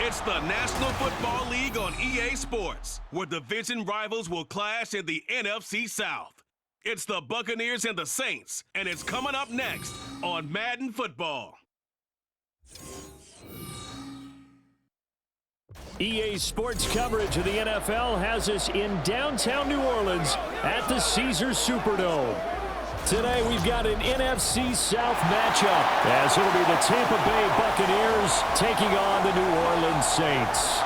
It's the National Football League on EA Sports, where division rivals will clash in the NFC South. It's the Buccaneers and the Saints, and it's coming up next on Madden Football. EA Sports coverage of the NFL has us in downtown New Orleans at the Caesars Superdome. Today we've got an NFC South matchup as it'll be the Tampa Bay Buccaneers taking on the New Orleans Saints.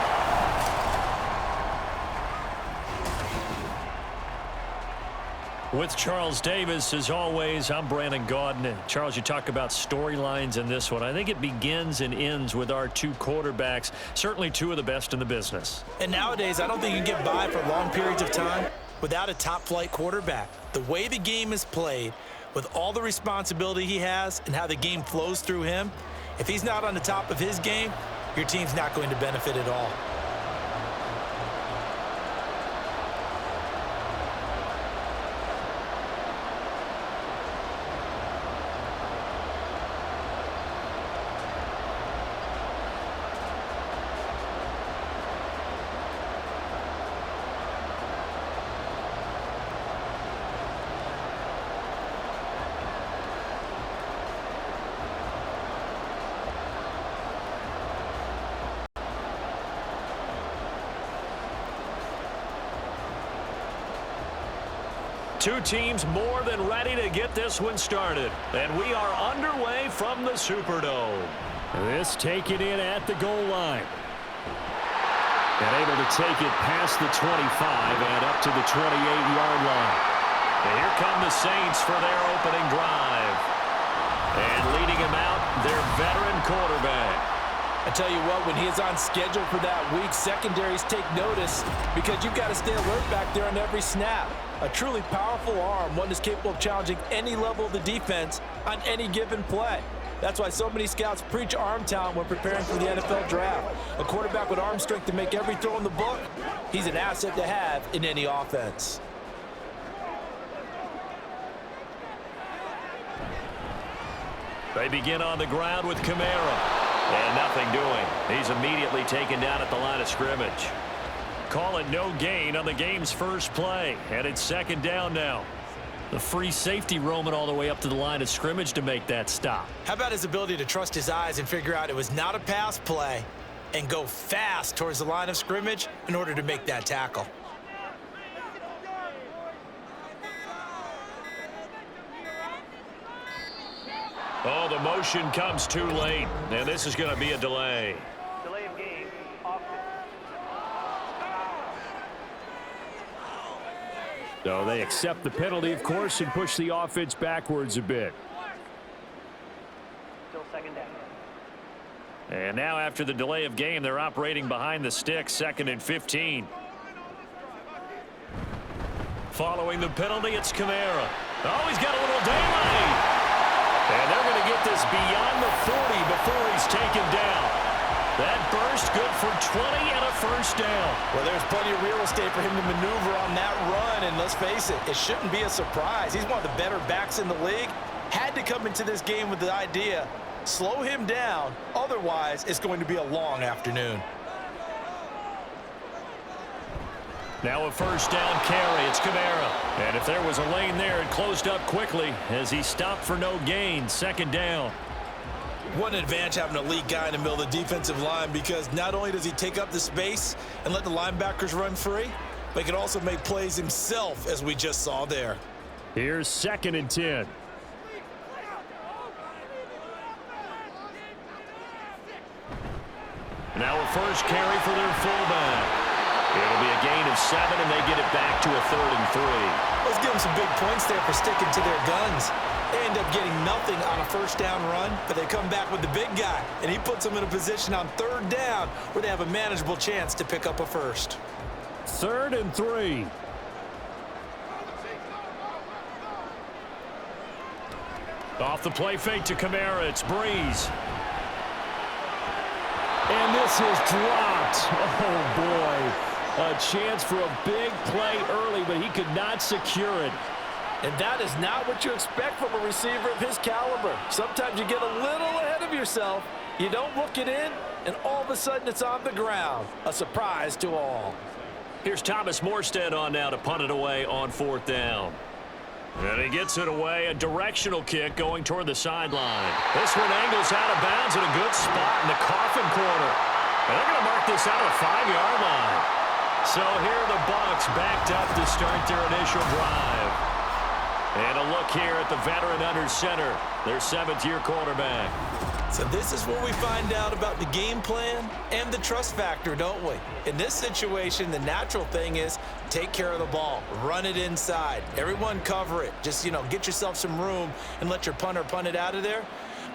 With Charles Davis, as always, I'm Brandon Gaudin. Charles, you talk about storylines in this one. I think it begins and ends with our two quarterbacks, certainly two of the best in the business. And nowadays, I don't think you can get by for long periods of time without a top-flight quarterback. The way the game is played, with all the responsibility he has and how the game flows through him, if he's not on the top of his game, your team's not going to benefit at all. Two teams more than ready to get this one started. And we are underway from the Superdome. This taken in at the goal line. And able to take it past the 25 and up to the 28-yard line. And here come the Saints for their opening drive. And leading him out, their veteran quarterback. I tell you what, when he is on schedule for that week, secondaries take notice because you've got to stay alert back there on every snap. A truly powerful arm, one that's capable of challenging any level of the defense on any given play. That's why so many scouts preach arm talent when preparing for the NFL draft. A quarterback with arm strength to make every throw in the book, he's an asset to have in any offense. They begin on the ground with Kamara. And nothing doing. He's immediately taken down at the line of scrimmage. Call it no gain on the game's first play. And it's second down now. The free safety roaming all the way up to the line of scrimmage to make that stop. How about his ability to trust his eyes and figure out it was not a pass play and go fast towards the line of scrimmage in order to make that tackle? Oh, the motion comes too late, and this is going to be a delay. Delay of game, offset. So they accept the penalty, of course, and push the offense backwards a bit. Still second down. And now after the delay of game, they're operating behind the sticks, 2nd and 15. Following the penalty, it's Kamara. Oh, he's got a little daylight. And they're going to get this beyond the 40 before he's taken down. That burst good for 20 and a first down. Well, there's plenty of real estate for him to maneuver on that run, and let's face it, it shouldn't be a surprise. He's one of the better backs in the league. Had to come into this game with the idea, slow him down, otherwise it's going to be a long afternoon. Now a first down carry. It's Kamara. And if there was a lane there, it closed up quickly as he stopped for no gain. Second down. What an advantage having an elite guy in the middle of the defensive line, because not only does he take up the space and let the linebackers run free, but he can also make plays himself, as we just saw there. Here's 2nd and 10. Now a first carry for their fullback. It'll be a gain of 7, and they get it back to a 3rd and 3. Let's give them some big points there for sticking to their guns. They end up getting nothing on a first down run, but they come back with the big guy, and he puts them in a position on 3rd down where they have a manageable chance to pick up a first. 3rd and 3. Off the play fake to Kamara, it's Breeze. And this is dropped. Oh, boy. A chance for a big play early, but he could not secure it. And that is not what you expect from a receiver of his caliber. Sometimes you get a little ahead of yourself. You don't look it in, and all of a sudden it's on the ground. A surprise to all. Here's Thomas Morstead on now to punt it away on 4th down. And he gets it away, a directional kick going toward the sideline. This one angles out of bounds in a good spot in the coffin corner. And they're going to mark this out at the 5-yard line. So here are the Bucs backed up to start their initial drive. And a look here at the veteran under center, their 7th-year quarterback. So this is where we find out about the game plan and the trust factor, don't we? In this situation, the natural thing is take care of the ball, run it inside. Everyone cover it. Just, get yourself some room and let your punter punt it out of there.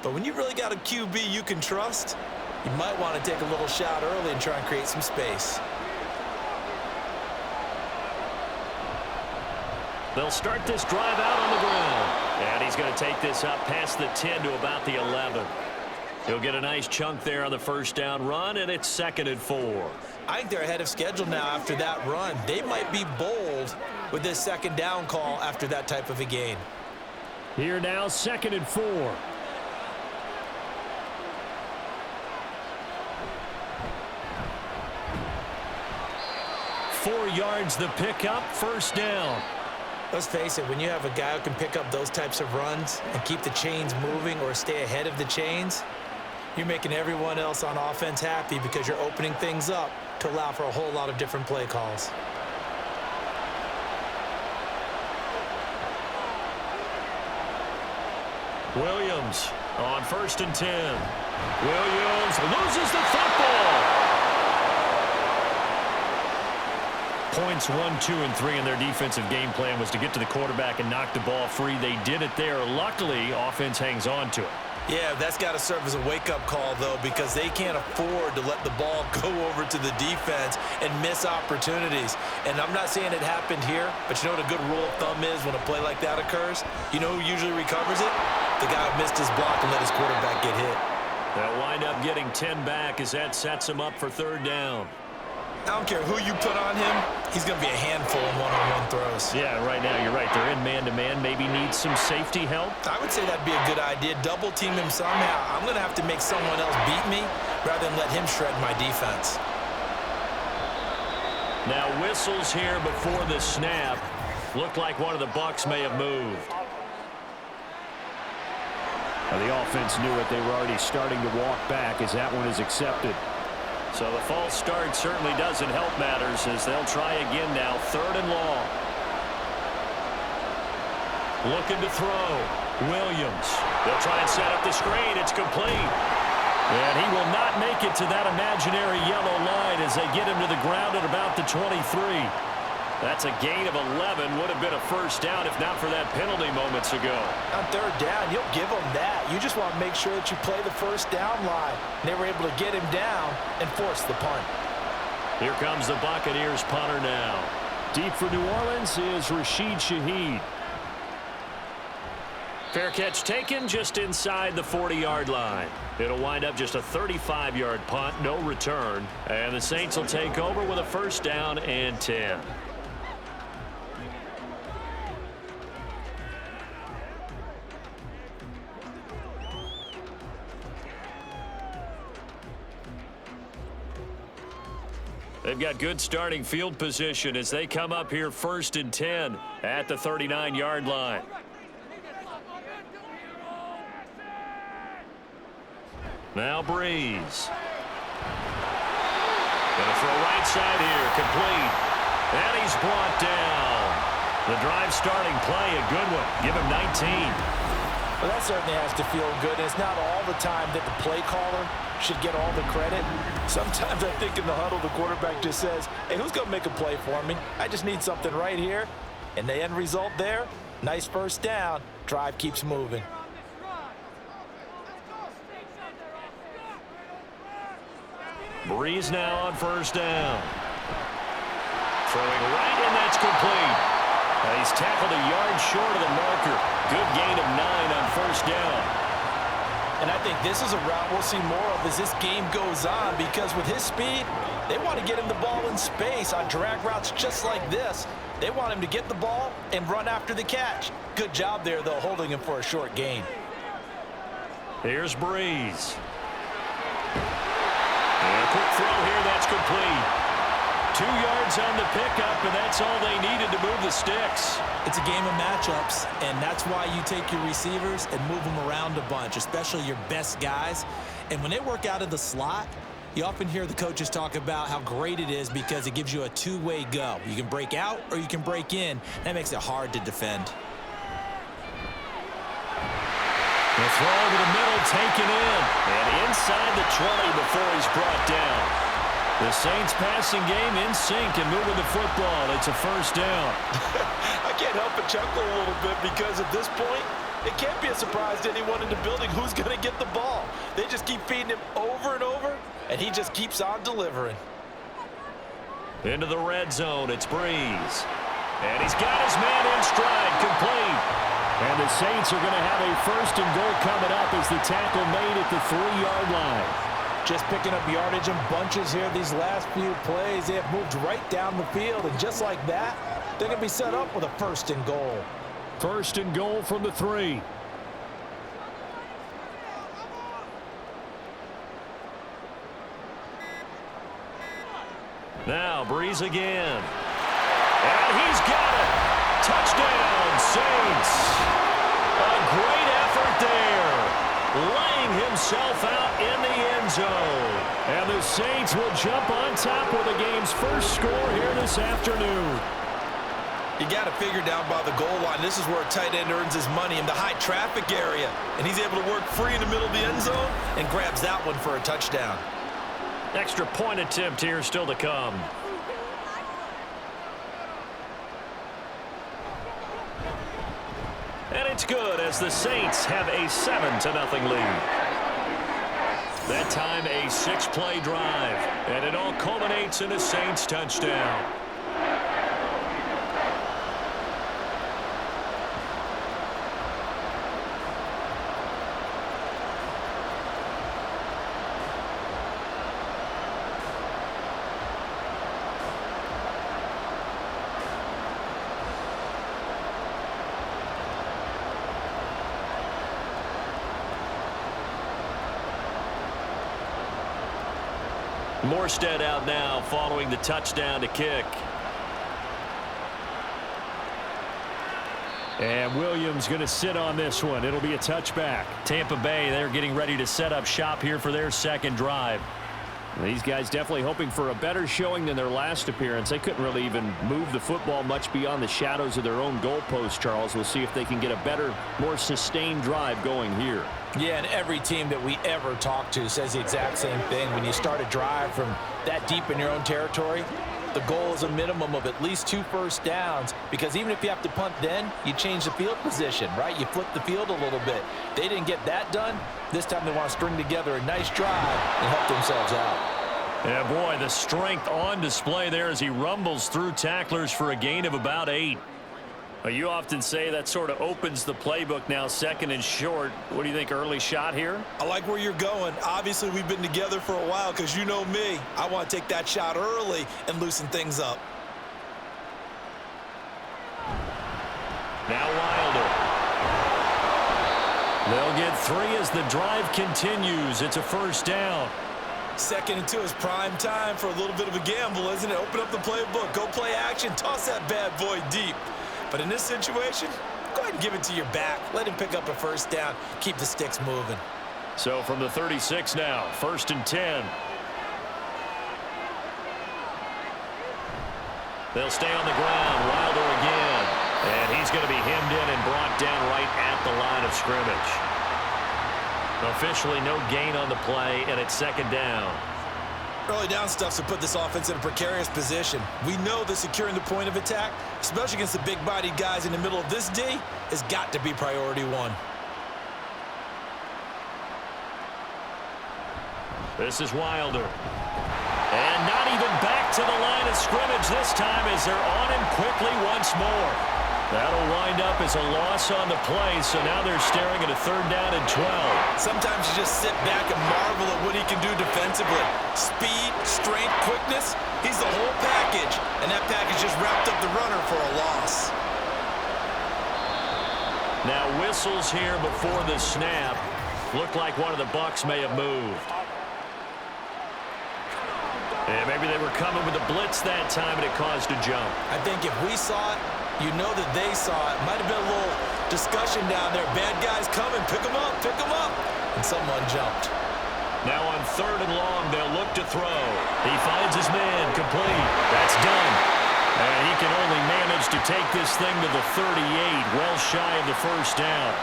But when you really got a QB you can trust, you might want to take a little shot early and try and create some space. They'll start this drive out on the ground. And he's going to take this up past the 10 to about the 11. He'll get a nice chunk there on the first down run, and it's 2nd and 4. I think they're ahead of schedule now after that run. They might be bold with this 2nd down call after that type of a gain. Here now, 2nd and 4. Four yards the pickup, first down. Let's face it, when you have a guy who can pick up those types of runs and keep the chains moving or stay ahead of the chains, you're making everyone else on offense happy because you're opening things up to allow for a whole lot of different play calls. Williams on 1st and 10. Williams loses the football. Points 1, 2, and 3 in their defensive game plan was to get to the quarterback and knock the ball free. They did it there. Luckily, offense hangs on to it. Yeah, that's got to serve as a wake-up call, though, because they can't afford to let the ball go over to the defense and miss opportunities. And I'm not saying it happened here, but you know what a good rule of thumb is when a play like that occurs? You know who usually recovers it? The guy who missed his block and let his quarterback get hit. They'll wind up getting 10 back as that sets him up for 3rd down. I don't care who you put on him, he's going to be a handful in one-on-one throws. Yeah, right now you're right. They're in man-to-man. Maybe need some safety help. I would say that'd be a good idea. Double team him somehow. I'm going to have to make someone else beat me rather than let him shred my defense. Now whistles here before the snap. Looked like one of the Bucs may have moved. Now the offense knew it. They were already starting to walk back as that one is accepted. So the false start certainly doesn't help matters as they'll try again now. 3rd and long. Looking to throw. Williams. They'll try and set up the screen. It's complete. And he will not make it to that imaginary yellow line as they get him to the ground at about the 23. That's a gain of 11. Would have been a first down if not for that penalty moments ago. On 3rd down, you'll give them that. You just want to make sure that you play the first down line. They were able to get him down and force the punt. Here comes the Buccaneers punter now. Deep for New Orleans is Rashid Shaheed. Fair catch taken just inside the 40-yard line. It'll wind up just a 35-yard punt, no return. And the Saints will take over with a first down and 10. They've got good starting field position as they come up here 1st and 10 at the 39-yard line. Now Breeze. Gonna throw right side here, complete. And he's brought down. The drive starting play, a good one. Give him 19. Well, that certainly has to feel good. It's not all the time that the play caller should get all the credit. Sometimes I think in the huddle, the quarterback just says, hey, who's going to make a play for me? I just need something right here. And the end result there, nice first down. Drive keeps moving. Breeze now on first down. Throwing right, and that's complete. He's tackled a yard short of the marker. Good gain of 9 on first down. And I think this is a route we'll see more of as this game goes on, because with his speed, they want to get him the ball in space on drag routes just like this. They want him to get the ball and run after the catch. Good job there, though, holding him for a short gain. Here's Breeze. quick throw here. That's complete. 2 yards on the pickup, and that's all they needed to move the sticks. It's a game of matchups, and that's why you take your receivers and move them around a bunch, especially your best guys. And when they work out of the slot, you often hear the coaches talk about how great it is because it gives you a two-way go. You can break out or you can break in. That makes it hard to defend. The throw over the middle, taken in, and inside the 20 before he's brought down. The Saints passing game in sync and moving the football. It's a first down. I can't help but chuckle a little bit because at this point, it can't be a surprise to anyone in the building who's going to get the ball. They just keep feeding him over and over, and he just keeps on delivering. Into the red zone, it's Breeze. And he's got his man in stride, complete. And the Saints are going to have a first and goal coming up as the tackle made at the 3-yard line. Just picking up yardage in bunches here these last few plays. They have moved right down the field, and just like that, they're going to be set up with a first and goal. First and goal from the 3. Now Breeze again. And he's got it. Touchdown, Saints. A great effort there. Laying himself out in the end zone. And the Saints will jump on top with the game's first score here this afternoon. You got to figure down by the goal line. This is where a tight end earns his money in the high traffic area. And he's able to work free in the middle of the end zone and grabs that one for a touchdown. Extra point attempt here still to come. And it's good as the Saints have a 7-0 lead. That time a 6-play drive. And it all culminates in a Saints touchdown. Morstead out now following the touchdown to kick. And Williams going to sit on this one. It'll be a touchback. Tampa Bay, they're getting ready to set up shop here for their second drive. These guys definitely hoping for a better showing than their last appearance. They couldn't really even move the football much beyond the shadows of their own goalpost, Charles. We'll see if they can get a better, more sustained drive going here. Yeah, and every team that we ever talk to says the exact same thing. When you start a drive from that deep in your own territory, the goal is a minimum of at least 2 first downs, because even if you have to punt then, you change the field position, right? You flip the field a little bit. They didn't get that done. This time they want to string together a nice drive and help themselves out. Yeah, boy, the strength on display there as he rumbles through tacklers for a gain of about 8. You often say that sort of opens the playbook now, second and short. What do you think, early shot here? I like where you're going. Obviously, we've been together for a while because you know me. I want to take that shot early and loosen things up. Now Wilder. They'll get 3 as the drive continues. It's a first down. Second and 2 is prime time for a little bit of a gamble, isn't it? Open up the playbook. Go play action. Toss that bad boy deep. But in this situation, go ahead and give it to your back. Let him pick up a first down. Keep the sticks moving. So from the 36 now, first and 10. They'll stay on the ground. Wilder again. And he's going to be hemmed in and brought down right at the line of scrimmage. Officially no gain on the play, and it's second down. Early down stuff's to put this offense in a precarious position. We know that securing the point of attack, especially against the big-bodied guys in the middle of this D, has got to be priority 1. This is Wilder. And not even back to the line of scrimmage this time as they're on him quickly once more. That'll wind up as a loss on the play, so now they're staring at a 3rd down and 12. Sometimes you just sit back and marvel at what he can do defensively. Speed, strength, quickness, he's the whole package. And that package just wrapped up the runner for a loss. Now whistles here before the snap. Looked like one of the Bucs may have moved. And maybe they were coming with a blitz that time, and it caused a jump. I think if we saw it, you know that they saw it. Might have been a little discussion down there. Bad guys coming. Pick them up. Pick them up. And someone jumped. Now on 3rd and long, they'll look to throw. He finds his man, complete. That's done. And he can only manage to take this thing to the 38, well shy of the first down.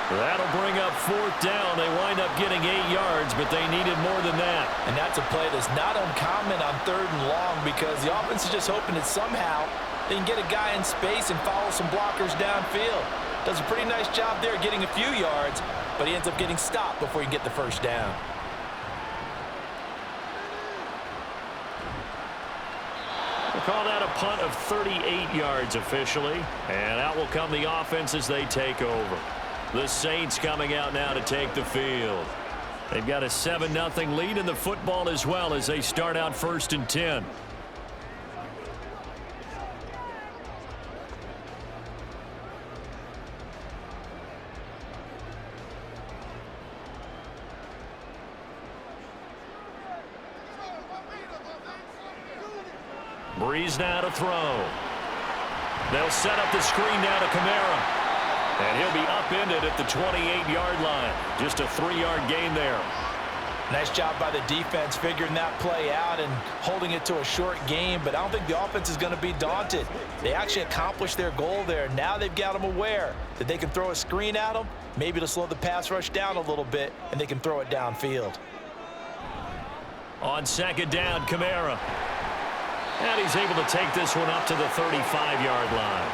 That'll bring up 4th down. They wind up getting 8 yards, but they needed more than that. And that's a play that's not uncommon on 3rd and long because the offense is just hoping that somehow they can get a guy in space and follow some blockers downfield. Does a pretty nice job there getting a few yards, but he ends up getting stopped before he can get the first down. We'll call that a punt of 38 yards officially. And out will come the offense as they take over. The Saints coming out now to take the field. They've got a 7-0 lead in the football as well as they start out 1st and 10. Breeze now to throw. They'll set up the screen now to Kamara. And he'll be upended at the 28-yard line. Just a 3-yard gain there. Nice job by the defense figuring that play out and holding it to a short game, but I don't think the offense is going to be daunted. They actually accomplished their goal there. Now they've got them aware that they can throw a screen at them, maybe to slow the pass rush down a little bit, and they can throw it downfield. On 2nd down, Kamara. And he's able to take this one up to the 35-yard line.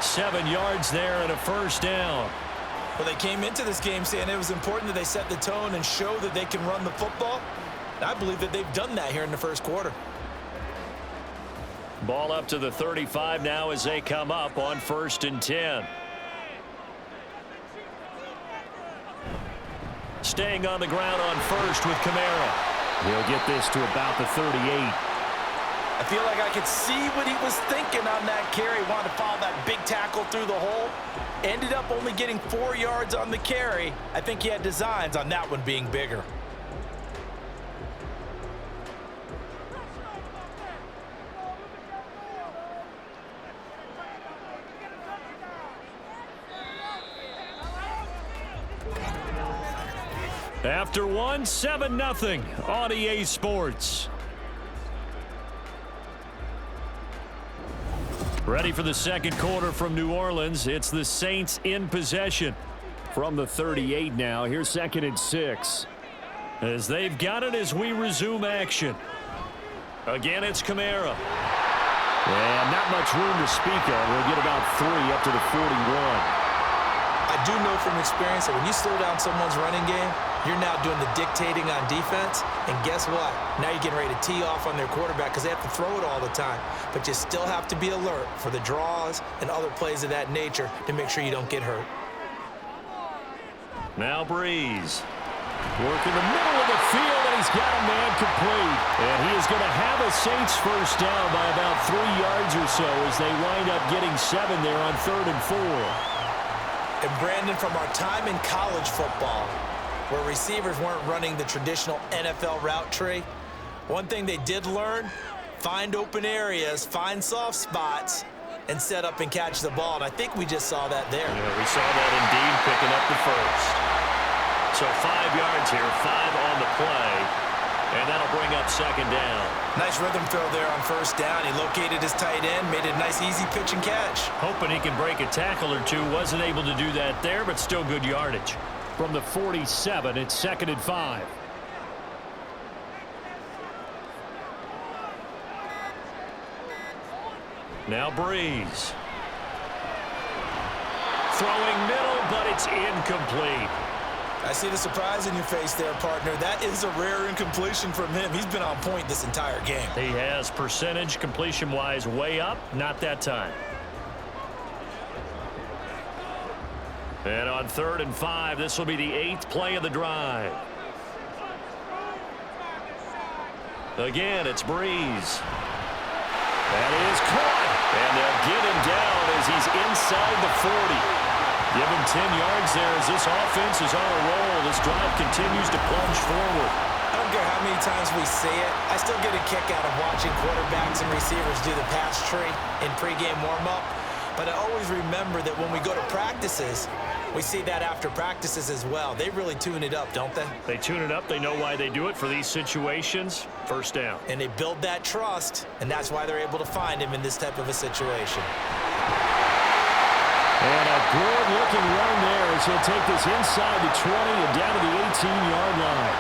7 yards there and a first down. Well, they came into this game saying it was important that they set the tone and show that they can run the football. I believe that they've done that here in the first quarter. Ball up to the 35 now as they come up on 1st and 10. Staying on the ground on 1st with Kamara. He'll get this to about the 38. I feel like I could see what he was thinking on that carry. Wanted to follow that big tackle through the hole. Ended up only getting 4 yards on the carry. I think he had designs on that one being bigger. After one, 7-0 on EA Sports. Ready for the second quarter from New Orleans. It's the Saints in possession from the 38 now. Here's 2nd and 6. As they've got it as we resume action. Again, it's Kamara. And not much room to speak of. We'll get about 3 up to the 41. I do know from experience that when you slow down someone's running game, you're now doing the dictating on defense. And guess what? Now you're getting ready to tee off on their quarterback because they have to throw it all the time. But you still have to be alert for the draws and other plays of that nature to make sure you don't get hurt. Now Breeze. Working the middle of the field, and he's got a man complete. And he is going to have a Saints first down by about 3 yards or so as they wind up getting 7 there on 3rd and 4. And Brandon, from our time in college football, where receivers weren't running the traditional NFL route tree, one thing they did learn, find open areas, find soft spots, and set up and catch the ball. And I think we just saw that there. Yeah, we saw that indeed, picking up the first. So 5 yards here, 5 on the play, and that'll bring up 2nd down. Nice rhythm throw there on 1st down. He located his tight end, made it a nice, easy pitch and catch. Hoping he can break a tackle or two. Wasn't able to do that there, but still good yardage. From the 47, it's 2nd and 5. Now Breeze. Throwing middle, but it's incomplete. I see the surprise in your face there, partner. That is a rare incompletion from him. He's been on point this entire game. He has percentage completion-wise way up. Not that time. And on 3rd and 5, this will be the 8th play of the drive. Again, it's Breeze. That is caught. And they'll get him down as he's inside the 40. Give him 10 yards there as this offense is on a roll. This drive continues to plunge forward. I don't care how many times we see it, I still get a kick out of watching quarterbacks and receivers do the pass tree in pregame warm-up. But I always remember that when we go to practices, we see that after practices as well. They really tune it up, don't they? They tune it up. They know why they do it for these situations. First down. And they build that trust, and that's why they're able to find him in this type of a situation. And a good-looking run there as he'll take this inside the 20 and down to the 18-yard line.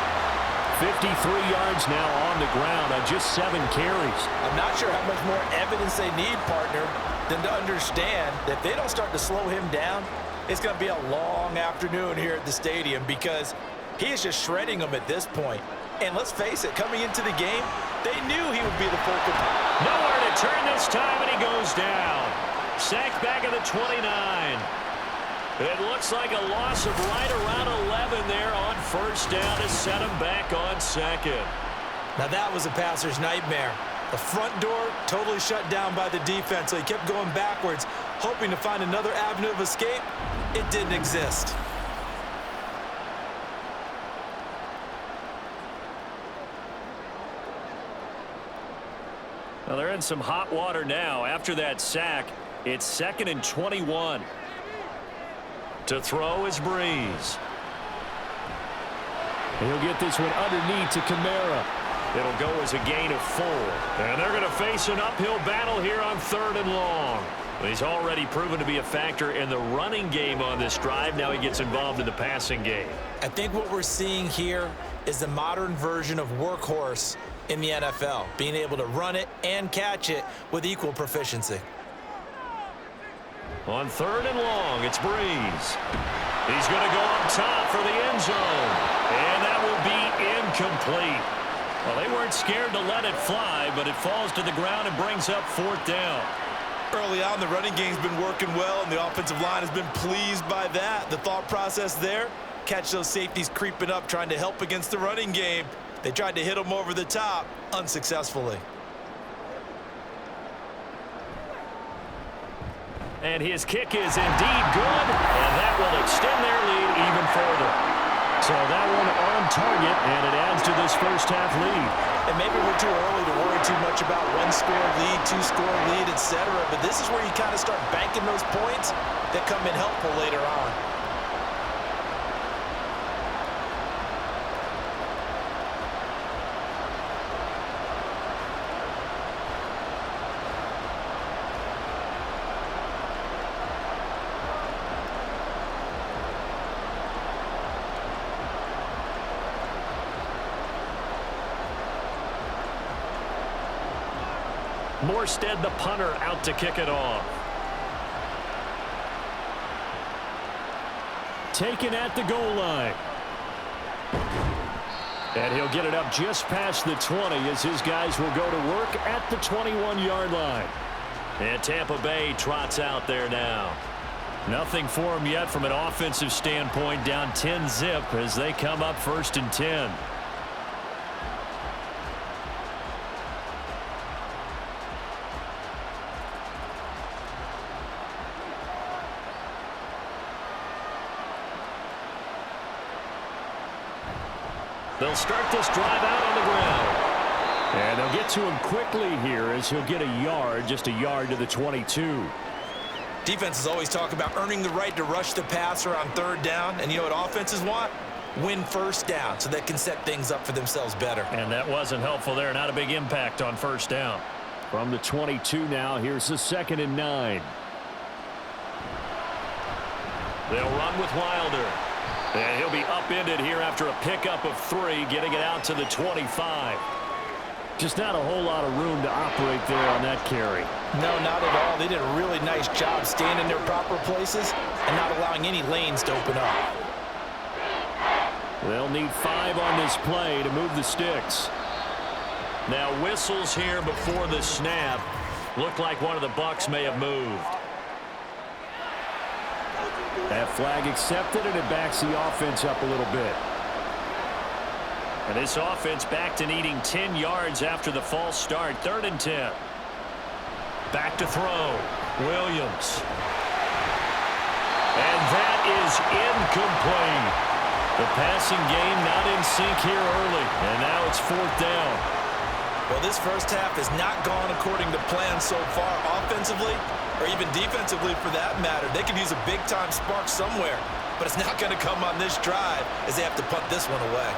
53 yards now on the ground on just 7 carries. I'm not sure how much more evidence they need, partner, than to understand that if they don't start to slow him down, it's going to be a long afternoon here at the stadium because he is just shredding them at this point. And let's face it, coming into the game, they knew he would be the focal point. Nowhere to turn this time, and he goes down. Sacked back at the 29. It looks like a loss of right around 11 there on first down to set him back on second. Now that was a passer's nightmare. The front door totally shut down by the defense, so he kept going backwards, hoping to find another avenue of escape. It didn't exist. Well, they're in some hot water now. After that sack, it's 2nd and 21. To throw is Breeze. He'll get this one underneath to Kamara. It'll go as a gain of 4. And they're going to face an uphill battle here on 3rd and long. He's already proven to be a factor in the running game on this drive. Now he gets involved in the passing game. I think what we're seeing here is the modern version of workhorse in the NFL, being able to run it and catch it with equal proficiency. On 3rd and long, it's Breeze. He's going to go up top for the end zone. And that will be incomplete. Well, they weren't scared to let it fly, but it falls to the ground and brings up 4th down. Early on, the running game's been working well, and the offensive line has been pleased by that. The thought process there, catch those safeties creeping up, trying to help against the running game. They tried to hit them over the top, unsuccessfully. And his kick is indeed good, and that will extend their lead even further. So that one on target, and it adds to this first half lead. And maybe we're too early to worry too much about one-score lead, two-score lead, etc. But this is where you kind of start banking those points that come in helpful later on. Morstead, the punter, out to kick it off. Taken at the goal line. And he'll get it up just past the 20 as his guys will go to work at the 21-yard line. And Tampa Bay trots out there now. Nothing for him yet from an offensive standpoint, down 10-zip as they come up 1st and 10. They'll start this drive out on the ground. And they'll get to him quickly here as he'll get a yard, just a yard to the 22. Defenses always talk about earning the right to rush the passer on 3rd down. And you know what offenses want? Win 1st down so they can set things up for themselves better. And that wasn't helpful there. Not a big impact on 1st down. From the 22 now, here's the 2nd and 9. They'll run with Wilder. And he'll be upended here after a pickup of 3, getting it out to the 25. Just not a whole lot of room to operate there on that carry. No, not at all. They did a really nice job staying in their proper places and not allowing any lanes to open up. They'll need 5 on this play to move the sticks. Now whistles here before the snap. Looked like one of the Bucs may have moved. That flag accepted, and it backs the offense up a little bit. And this offense back to needing 10 yards after the false start. 3rd and 10. Back to throw. Williams. And that is incomplete. The passing game not in sync here early, and now it's 4th down. Well, this first half has not gone according to plan so far offensively, or even defensively for that matter. They could use a big-time spark somewhere, but it's not going to come on this drive as they have to punt this one away.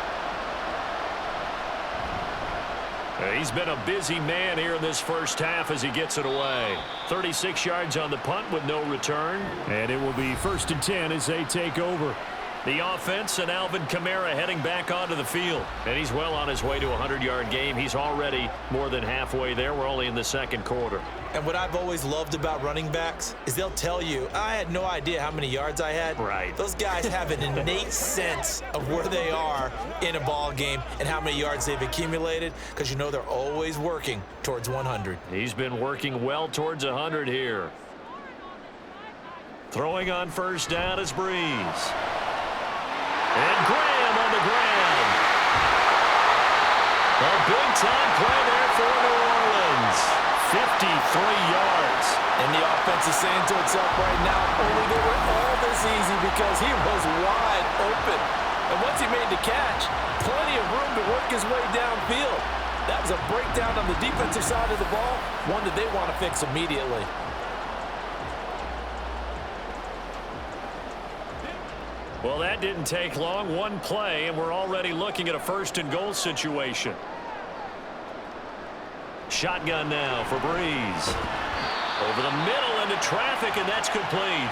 He's been a busy man here in this first half as he gets it away. 36 yards on the punt with no return. And it will be 1st and 10 as they take over. The offense and Alvin Kamara heading back onto the field. And he's well on his way to a 100-yard game. He's already more than halfway there. We're only in the second quarter. And what I've always loved about running backs is they'll tell you, I had no idea how many yards I had. Right. Those guys have an innate sense of where they are in a ball game and how many yards they've accumulated, because you know they're always working towards 100. He's been working well towards 100 here. Throwing on 1st down is Breeze. And Graham on the ground. A big-time play there for New Orleans. 53 yards. And the offense is saying to itself right now, only they were all this easy because he was wide open. And once he made the catch, plenty of room to work his way downfield. That was a breakdown on the defensive side of the ball, one that they want to fix immediately. Well, that didn't take long. One play, and we're already looking at a 1st and goal situation. Shotgun now for Breeze. Over the middle into traffic, and that's complete.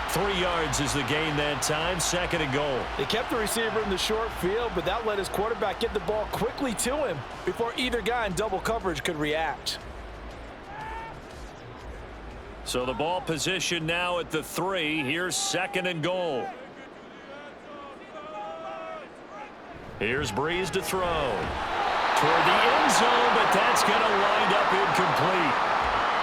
3 yards is the gain that time. 2nd and goal. They kept the receiver in the short field, but that let his quarterback get the ball quickly to him before either guy in double coverage could react. So the ball position now at the 3. Here's 2nd and goal. Here's Breeze to throw. Toward the end zone, but that's going to wind up incomplete.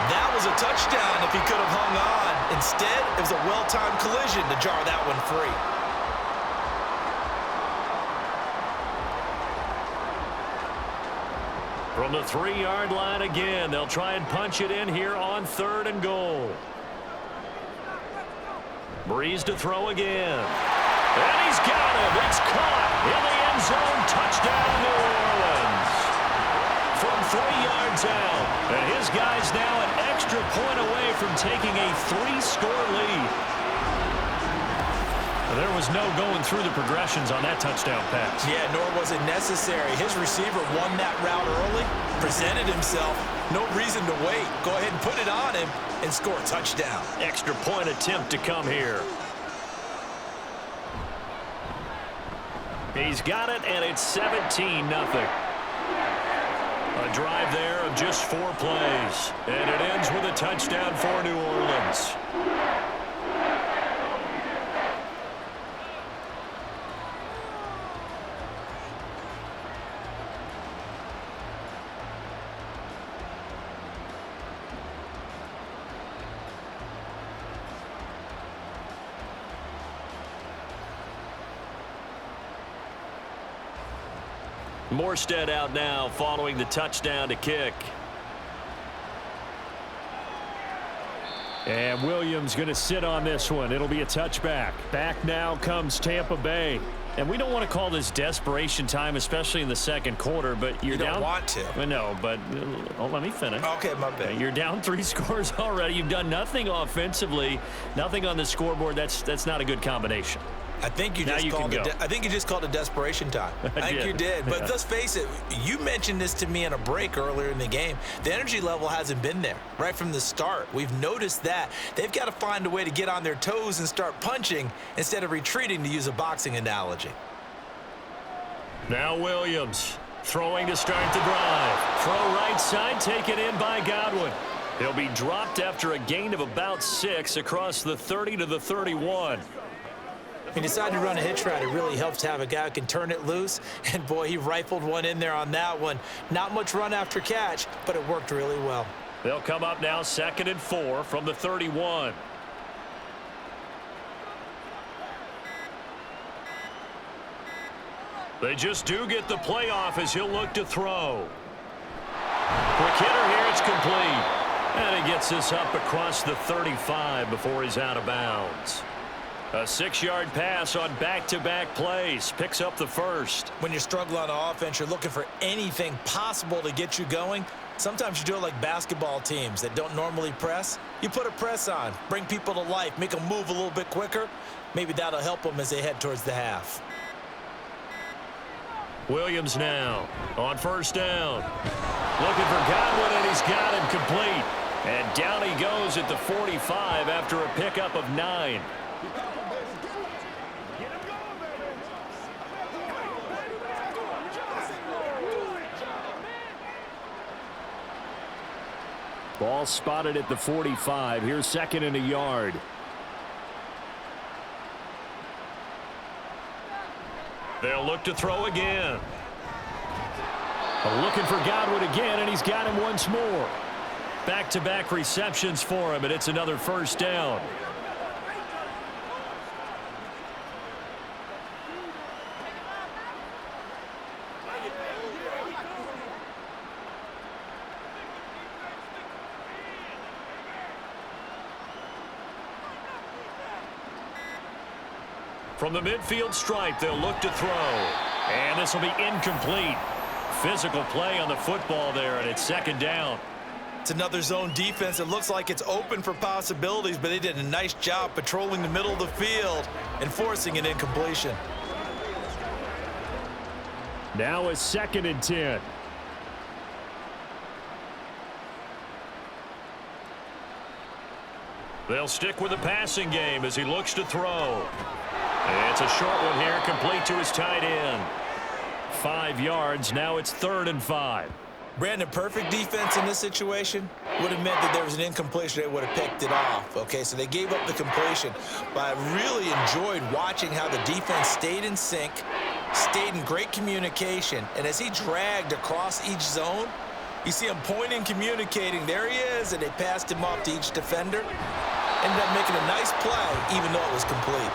That was a touchdown if he could have hung on. Instead, it was a well-timed collision to jar that one free. From the 3-yard line again, they'll try and punch it in here on 3rd and goal. Breeze to throw again. And he's got him. It's caught in the end zone. Touchdown, New Orleans. From 3 yards out. And his guy's now an extra point away from taking a 3-score lead. There was no going through the progressions on that touchdown pass. Yeah, nor was it necessary. His receiver won that route early, presented himself. No reason to wait. Go ahead and put it on him and score a touchdown. Extra point attempt to come here. He's got it, and it's 17-0. A drive there of just 4 plays. And it ends with a touchdown for New Orleans. Morstead out now following the touchdown to kick. And Williams going to sit on this one. It'll be a touchback. Back now comes Tampa Bay. And we don't want to call this desperation time, especially in the second quarter, but you're down. You don't want to. No, but let me finish. Okay, my bad. You're down 3 scores already. You've done nothing offensively, nothing on the scoreboard. That's not a good combination. I think you just called it desperation time. I think you did. But let's face it, you mentioned this to me in a break earlier in the game. The energy level hasn't been there right from the start. We've noticed that. They've got to find a way to get on their toes and start punching instead of retreating, to use a boxing analogy. Now Williams throwing to start the drive. Throw right side, taken in by Godwin. He'll be dropped after a gain of about 6 across the 30 to the 31. He decided to run a hitch route. It really helps to have a guy who can turn it loose. And, boy, he rifled one in there on that one. Not much run after catch, but it worked really well. They'll come up now 2nd and 4 from the 31. They just do get the playoff as he'll look to throw. Quick hitter here. It's complete. And he gets this up across the 35 before he's out of bounds. A 6-yard pass on back-to-back plays. Picks up the first. When you're struggling on offense, you're looking for anything possible to get you going. Sometimes you do it like basketball teams that don't normally press. You put a press on, bring people to life, make them move a little bit quicker. Maybe that'll help them as they head towards the half. Williams now on first down. Looking for Godwin, and he's got him complete. And down he goes at the 45 after a pickup of 9. Ball spotted at the 45. Here's 2nd and a yard. They'll look to throw again. Looking for Godwin again, and he's got him once more. Back-to-back receptions for him, and it's another first down. From the midfield stripe, they'll look to throw. And this will be incomplete. Physical play on the football there, and it's 2nd down. It's another zone defense. It looks like it's open for possibilities, but they did a nice job patrolling the middle of the field and forcing an incompletion. Now it's 2nd and 10. They'll stick with the passing game as he looks to throw. It's a short one here, complete to his tight end. 5 yards, now it's 3rd and 5. Brandon, perfect defense in this situation would have meant that there was an incompletion. They would have picked it off. Okay, so they gave up the completion. But I really enjoyed watching how the defense stayed in sync, stayed in great communication. And as he dragged across each zone, you see him pointing, communicating. There he is, and they passed him off to each defender. Ended up making a nice play, even though it was complete.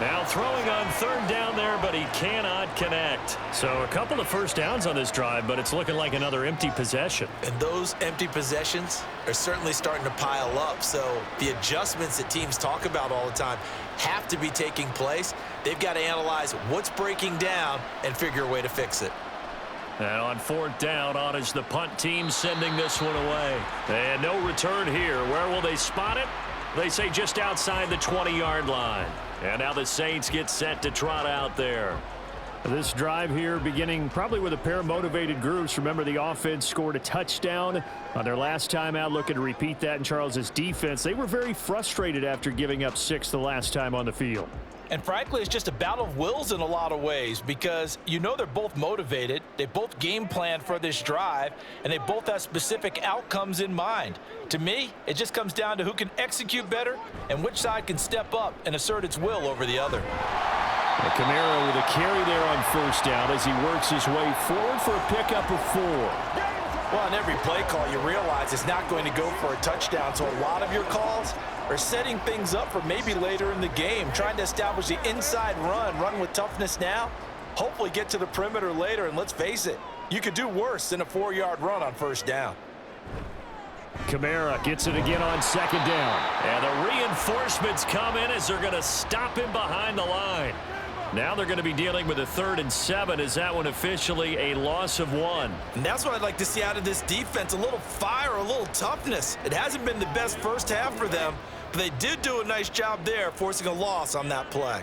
Now throwing on 3rd down there, but he cannot connect. So a couple of first downs on this drive, but it's looking like another empty possession. And those empty possessions are certainly starting to pile up. So the adjustments that teams talk about all the time have to be taking place. They've got to analyze what's breaking down and figure a way to fix it. And on 4th down, on is the punt team sending this one away. And no return here. Where will they spot it? They say just outside the 20-yard line. And now the Saints get set to trot out there. This drive here beginning probably with a pair of motivated groups. Remember, the offense scored a touchdown on their last time out. Looking to repeat that in Charles's defense. They were very frustrated after giving up 6 the last time on the field. And frankly, it's just a battle of wills in a lot of ways because you know they're both motivated. They both game plan for this drive, and they both have specific outcomes in mind. To me, it just comes down to who can execute better and which side can step up and assert its will over the other. And Kamara with a carry there on 1st down as he works his way forward for a pickup of 4. Well, on every play call, you realize it's not going to go for a touchdown, so a lot of your calls are setting things up for maybe later in the game, trying to establish the inside run with toughness now, hopefully get to the perimeter later, and let's face it, you could do worse than a 4-yard run on 1st down. Kamara gets it again on 2nd down. And the reinforcements come in as they're going to stop him behind the line. Now they're going to be dealing with a 3rd and 7. Is that one officially a loss of 1? And that's what I'd like to see out of this defense, a little fire, a little toughness. It hasn't been the best first half for them, but they did do a nice job there, forcing a loss on that play.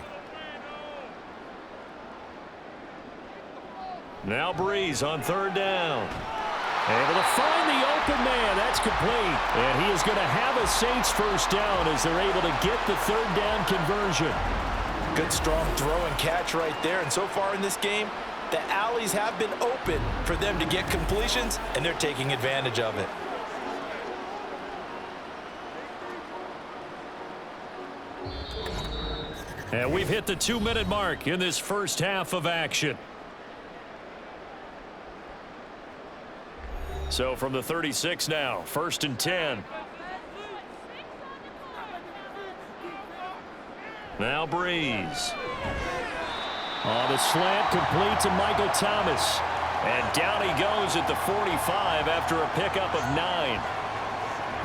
Now Breeze on 3rd down. Able to find the open man. That's complete. And he is going to have a Saints first down as they're able to get the 3rd down conversion. Good, strong throw and catch right there. And so far in this game, the alleys have been open for them to get completions, and they're taking advantage of it. And we've hit the 2-minute mark in this first half of action. So from the 36 now, 1st and 10. Now Breeze. On the slant, complete to Michael Thomas. And down he goes at the 45 after a pickup of 9.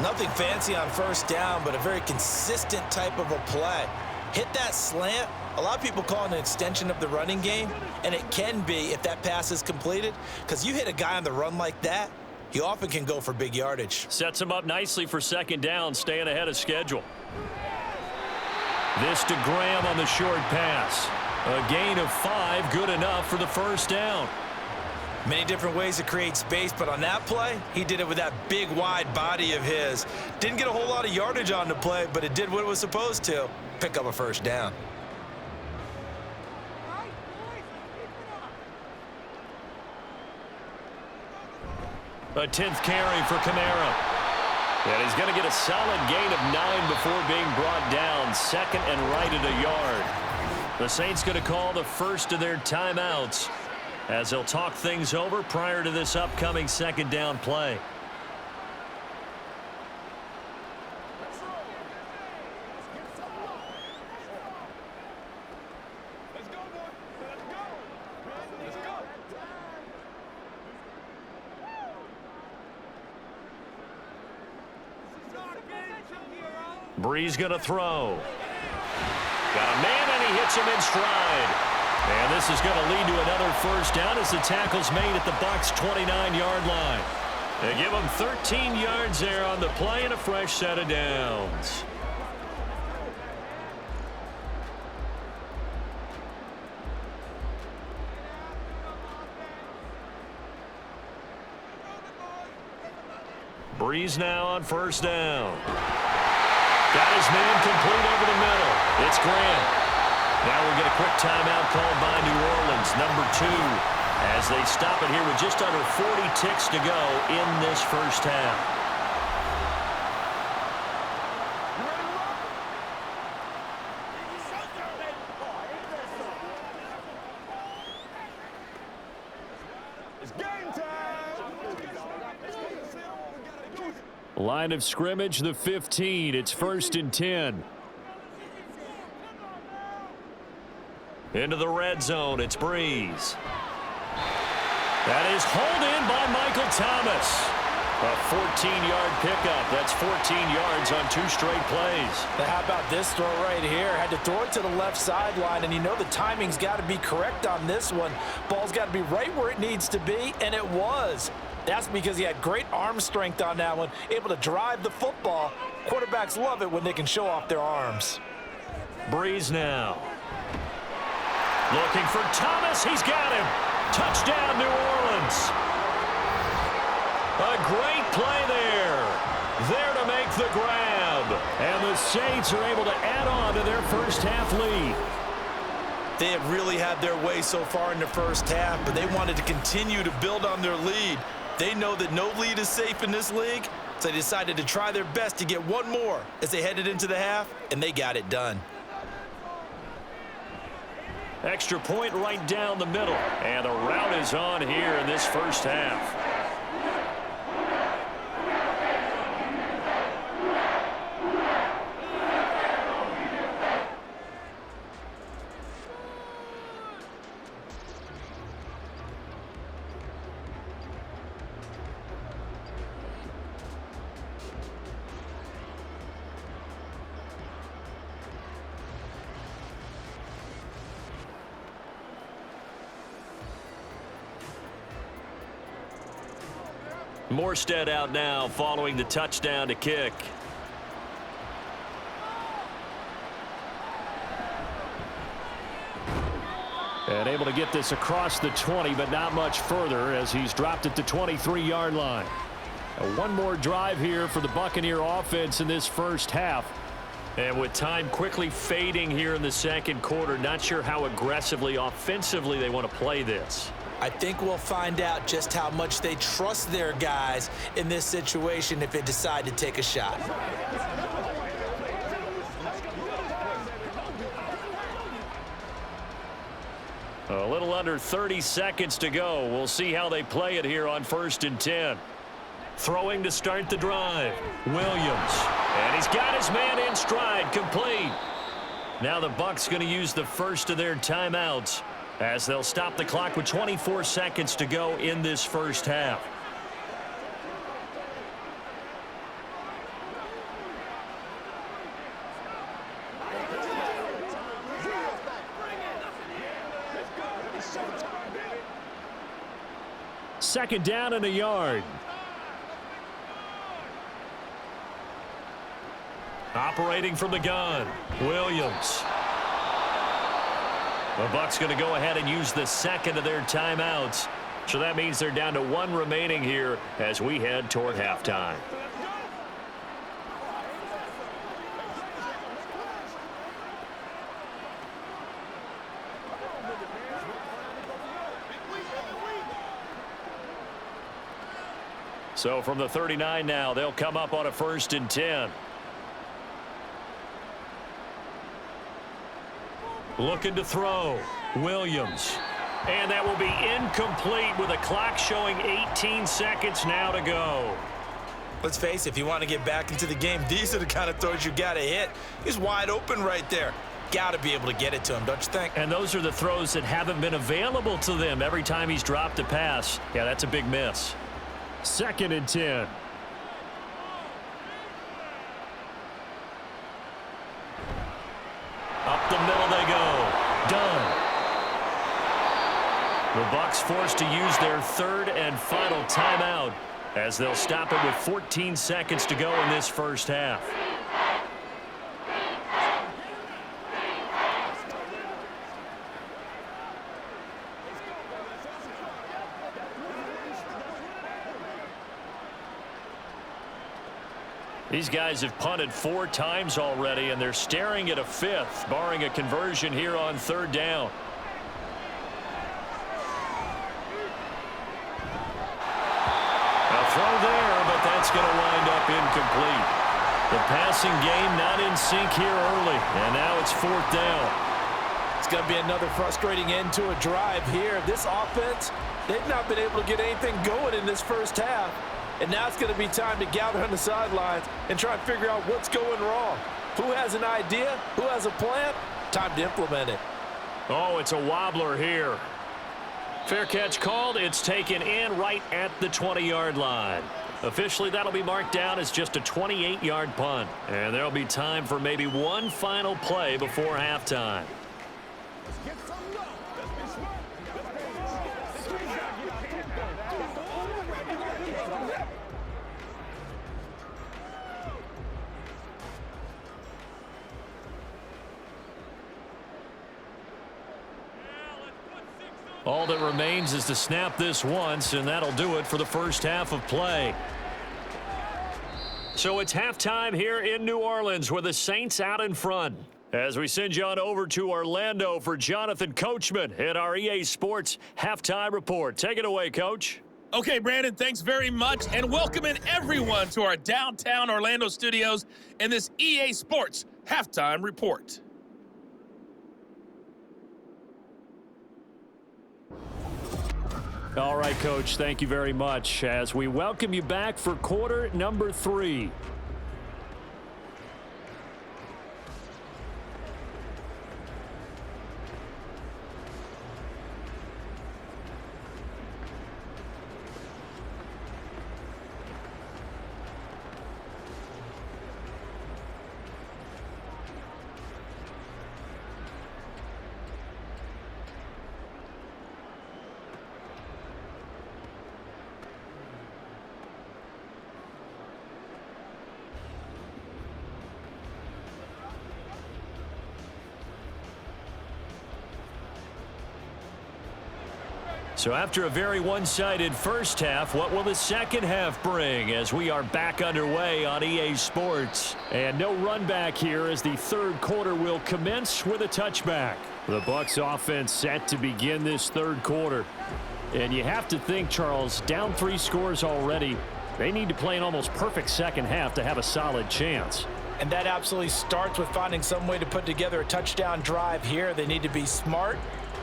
Nothing fancy on 1st down, but a very consistent type of a play. hit that slant. A lot of people call it an extension of the running game, and it can be if that pass is completed, because you hit a guy on the run like that, he often can go for big yardage. Sets him up nicely for second down, staying ahead of schedule. This to Graham on the short pass. A gain of 5, good enough for the first down. Many different ways to create space, but on that play, he did it with that big, wide body of his. Didn't get a whole lot of yardage on the play, but it did what it was supposed to, pick up a first down. A 10th carry for Kamara. And he's going to get a solid gain of 9 before being brought down. Second and right at a yard. The Saints going to call the first of their timeouts as they'll talk things over prior to this upcoming second down play. Breeze going to throw. Got a man, and he hits him in stride. And this is going to lead to another first down as the tackle's made at the Bucs' 29-yard line. They give him 13 yards there on the play and a fresh set of downs. Breeze now on first down. Got his man complete over the middle. It's Graham. Now we'll get a quick timeout called by New Orleans, number 2, as they stop it here with just under 40 ticks to go in this first half. Line of scrimmage, the 15. It's 1st and 10. Into the red zone, it's Breeze. That is hauled in by Michael Thomas. A 14-yard pickup. That's 14 yards on 2 straight plays. Now how about this throw right here? Had to throw it to the left sideline, and you know the timing's got to be correct on this one. Ball's got to be right where it needs to be, and it was. That's because he had great arm strength on that one, able to drive the football. Quarterbacks love it when they can show off their arms. Breeze now. Looking for Thomas. He's got him. Touchdown, New Orleans. A great play there. There to make the grab. And the Saints are able to add on to their first half lead. They have really had their way so far in the first half, but they wanted to continue to build on their lead. They know that no lead is safe in this league, so they decided to try their best to get one more as they headed into the half, and they got it done. Extra point right down the middle, and the route is on here in this first half. Morstead out now following the touchdown to kick. And able to get this across the 20, but not much further as he's dropped it to 23-yard line. One more drive here for the Buccaneer offense in this first half. And with time quickly fading here in the second quarter, not sure how aggressively offensively they want to play this. I think we'll find out just how much they trust their guys in this situation if they decide to take a shot. A little under 30 seconds to go. We'll see how they play it here on 1st and 10. Throwing to start the drive. Williams. And he's got his man in stride, complete. Now the Bucs going to use the first of their timeouts as they'll stop the clock with 24 seconds to go in this first half. Second down and a yard. Operating from the gun, Williams. The Bucs going to go ahead and use the second of their timeouts. So that means they're down to one remaining here as we head toward halftime. So from the 39 now, they'll come up on a 1st and 10. Looking to throw, Williams. And that will be incomplete with a clock showing 18 seconds now to go. Let's face it, if you want to get back into the game, these are the kind of throws you got to hit. He's wide open right there. Got to be able to get it to him, don't you think? And those are the throws that haven't been available to them every time he's dropped a pass. Yeah, that's a big miss. 2nd and 10. Up the middle they go. Done. The Bucs forced to use their 3rd and final timeout as they'll stop it with 14 seconds to go in this first half. These guys have punted 4 times already, and they're staring at a 5th, barring a conversion here on 3rd down. A throw there, but that's going to wind up incomplete. The passing game not in sync here early, and now it's 4th down. It's going to be another frustrating end to a drive here. This offense, they've not been able to get anything going in this first half. And now it's going to be time to gather on the sidelines and try and figure out what's going wrong. Who has an idea? Who has a plan? Time to implement it. Oh, it's a wobbler here. Fair catch called. It's taken in right at the 20-yard line. Officially, that'll be marked down as just a 28-yard punt. And there'll be time for maybe one final play before halftime. All that remains is to snap this once, and that'll do it for the first half of play. So it's halftime here in New Orleans with the Saints out in front. As we send you on over to Orlando for Jonathan Coachman at our EA Sports Halftime Report. Take it away, Coach. Okay, Brandon, thanks very much, and welcoming everyone to our downtown Orlando studios in this EA Sports Halftime Report. All right, Coach, thank you very much as we welcome you back for quarter number 3. So after a very one-sided first half, what will the second half bring as we are back underway on EA Sports? And no run back here as the third quarter will commence with a touchback. The Bucs offense set to begin this third quarter. And you have to think, Charles, down 3 scores already. They need to play an almost perfect second half to have a solid chance. And that absolutely starts with finding some way to put together a touchdown drive here. They need to be smart,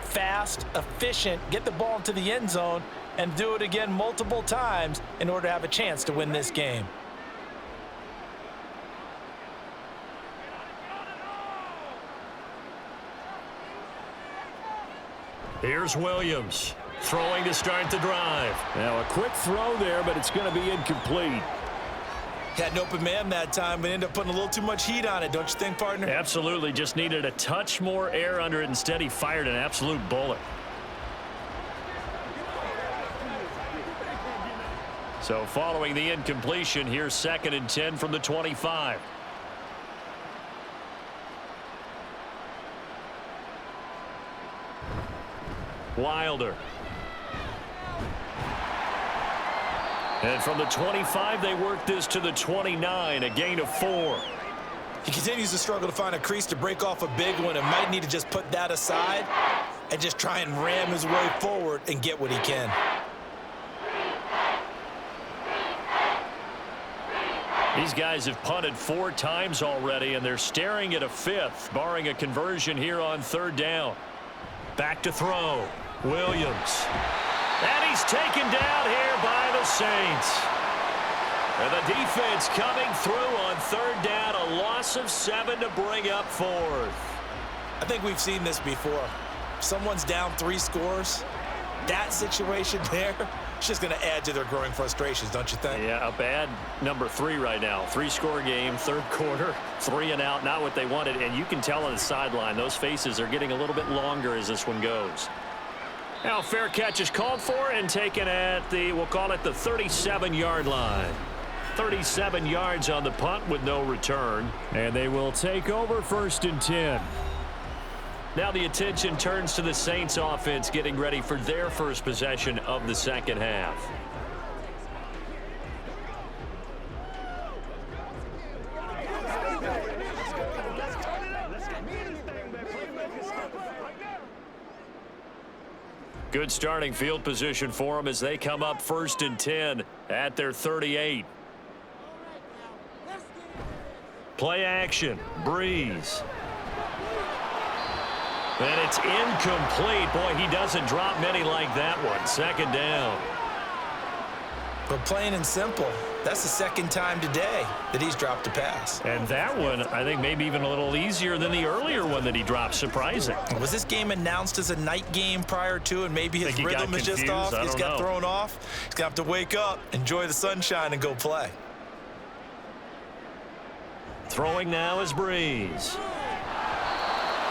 fast, efficient, get the ball into the end zone, and do it again multiple times in order to have a chance to win this game. Here's Williams throwing to start the drive. Now a quick throw there, but it's going to be incomplete. Had an open man that time, but ended up putting a little too much heat on it, don't you think, partner? Absolutely. Just needed a touch more air under it. Instead, he fired an absolute bullet. So following the incompletion, here's 2nd and 10 from the 25. Wilder. And from the 25, they work this to the 29, a gain of 4. He continues to struggle to find a crease to break off a big one and might need to just put that aside and just try and ram his way forward and get what he can. These guys have punted 4 times already, and they're staring at a 5th, barring a conversion here on 3rd down. Back to throw. Williams. And he's taken down here by the Saints. And the defense coming through on 3rd down, a loss of 7 to bring up 4th. I think we've seen this before. Someone's down 3 scores. That situation there, it's just going to add to their growing frustrations, don't you think? Yeah, a bad number 3 right now. 3-score game, 3rd quarter, 3 and out, not what they wanted. And you can tell on the sideline, those faces are getting a little bit longer as this one goes. Now, fair catch is called for and taken at the, we'll call it the 37-yard line. 37 yards on the punt with no return. And they will take over 1st and 10. Now the attention turns to the Saints offense getting ready for their first possession of the 2nd half. Good starting field position for them as they come up 1st and 10 at their 38. Play action. Breeze. And it's incomplete. Boy, he doesn't drop many like that one. 2nd down. But plain and simple, that's the 2nd time today that he's dropped a pass. And that one, I think, maybe even a little easier than the earlier one that he dropped. Surprising. Was this game announced as a night game prior to, and maybe his rhythm is just off? He's got thrown off. He's going to have to wake up, enjoy the sunshine, and go play. Throwing now is Breeze.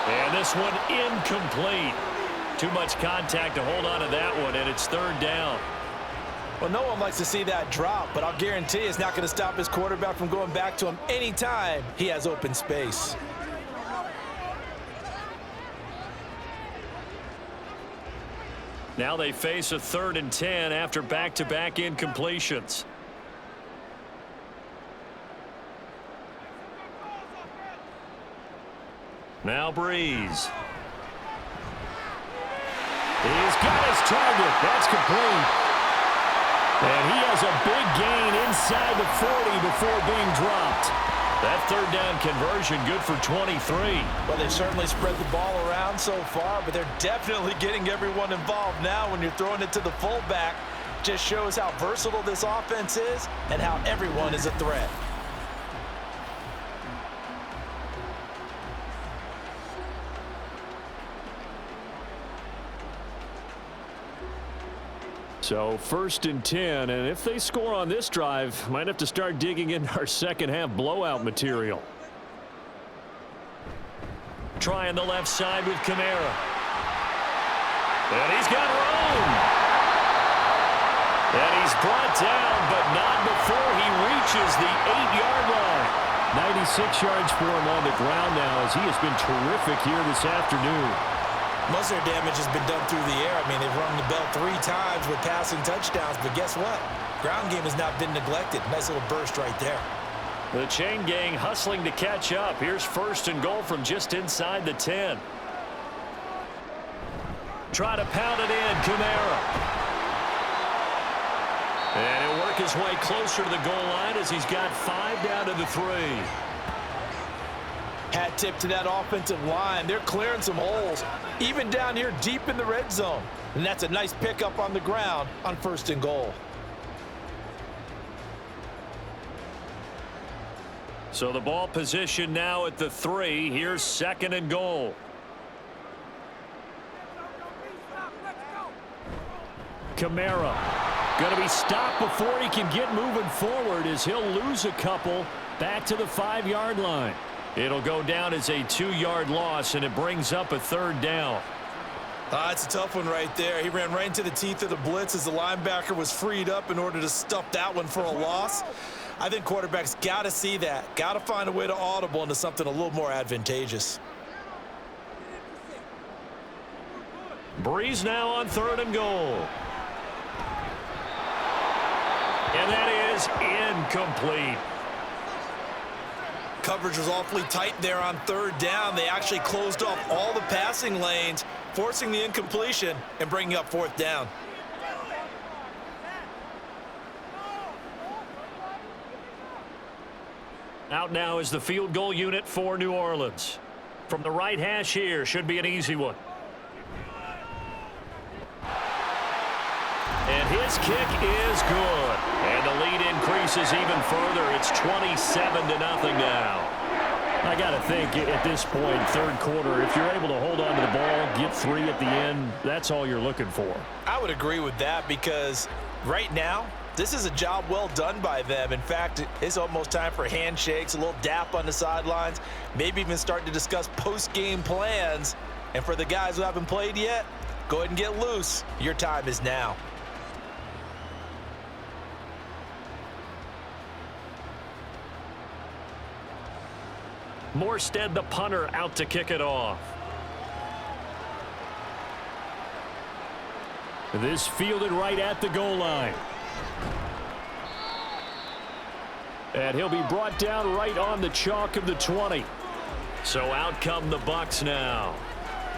And this one incomplete. Too much contact to hold on to that one, and it's 3rd down. Well, no one likes to see that drop, but I'll guarantee it's not going to stop his quarterback from going back to him anytime he has open space. Now they face a 3rd and 10 after back-to-back incompletions. Now Breeze. He's got his target. That's complete. And he has a big gain inside the 40 before being dropped. That 3rd down conversion good for 23. Well, they've certainly spread the ball around so far, but they're definitely getting everyone involved now when you're throwing it to the fullback. Just shows how versatile this offense is and how everyone is a threat. So 1st and 10, and if they score on this drive, might have to start digging in our 2nd half blowout material. Trying the left side with Kamara. And he's got room. And he's brought down, but not before he reaches the 8-yard line. 96 yards for him on the ground now as he has been terrific here this afternoon. Most of their damage has been done through the air. I mean, they've rung the bell 3 times with passing touchdowns, but guess what? Ground game has not been neglected. Nice little burst right there. The chain gang hustling to catch up. Here's 1st and goal from just inside the 10. Try to pound it in, Kamara. And he'll work his way closer to the goal line as he's got 5 down to the 3. Hat tip to that offensive line. They're clearing some holes, even down here deep in the red zone. And that's a nice pickup on the ground on 1st and goal. So the ball position now at the 3. Here's 2nd and goal. Kamara going to be stopped before he can get moving forward as he'll lose a couple back to the 5-yard line. It'll go down as a 2-yard loss, and it brings up a 3rd down. It's a tough one right there. He ran right into the teeth of the blitz as the linebacker was freed up in order to stuff that one for a loss. I think quarterbacks got to see that. Got to find a way to audible into something a little more advantageous. Breeze now on 3rd and goal. And that is incomplete. Coverage was awfully tight there on 3rd down. They actually closed off all the passing lanes, forcing the incompletion and bringing up 4th down. Out now is the field goal unit for New Orleans. From the right hash here, should be an easy one. And his kick is good. And the lead increases even further. It's 27-0 now. I got to think at this point, 3rd quarter, if you're able to hold on to the ball, get 3 at the end, that's all you're looking for. I would agree with that because right now, this is a job well done by them. In fact, it's almost time for handshakes, a little dap on the sidelines, maybe even start to discuss post-game plans. And for the guys who haven't played yet, go ahead and get loose. Your time is now. Morstead, the punter, out to kick it off. This fielded right at the goal line. And he'll be brought down right on the chalk of the 20. So out come the Bucs now.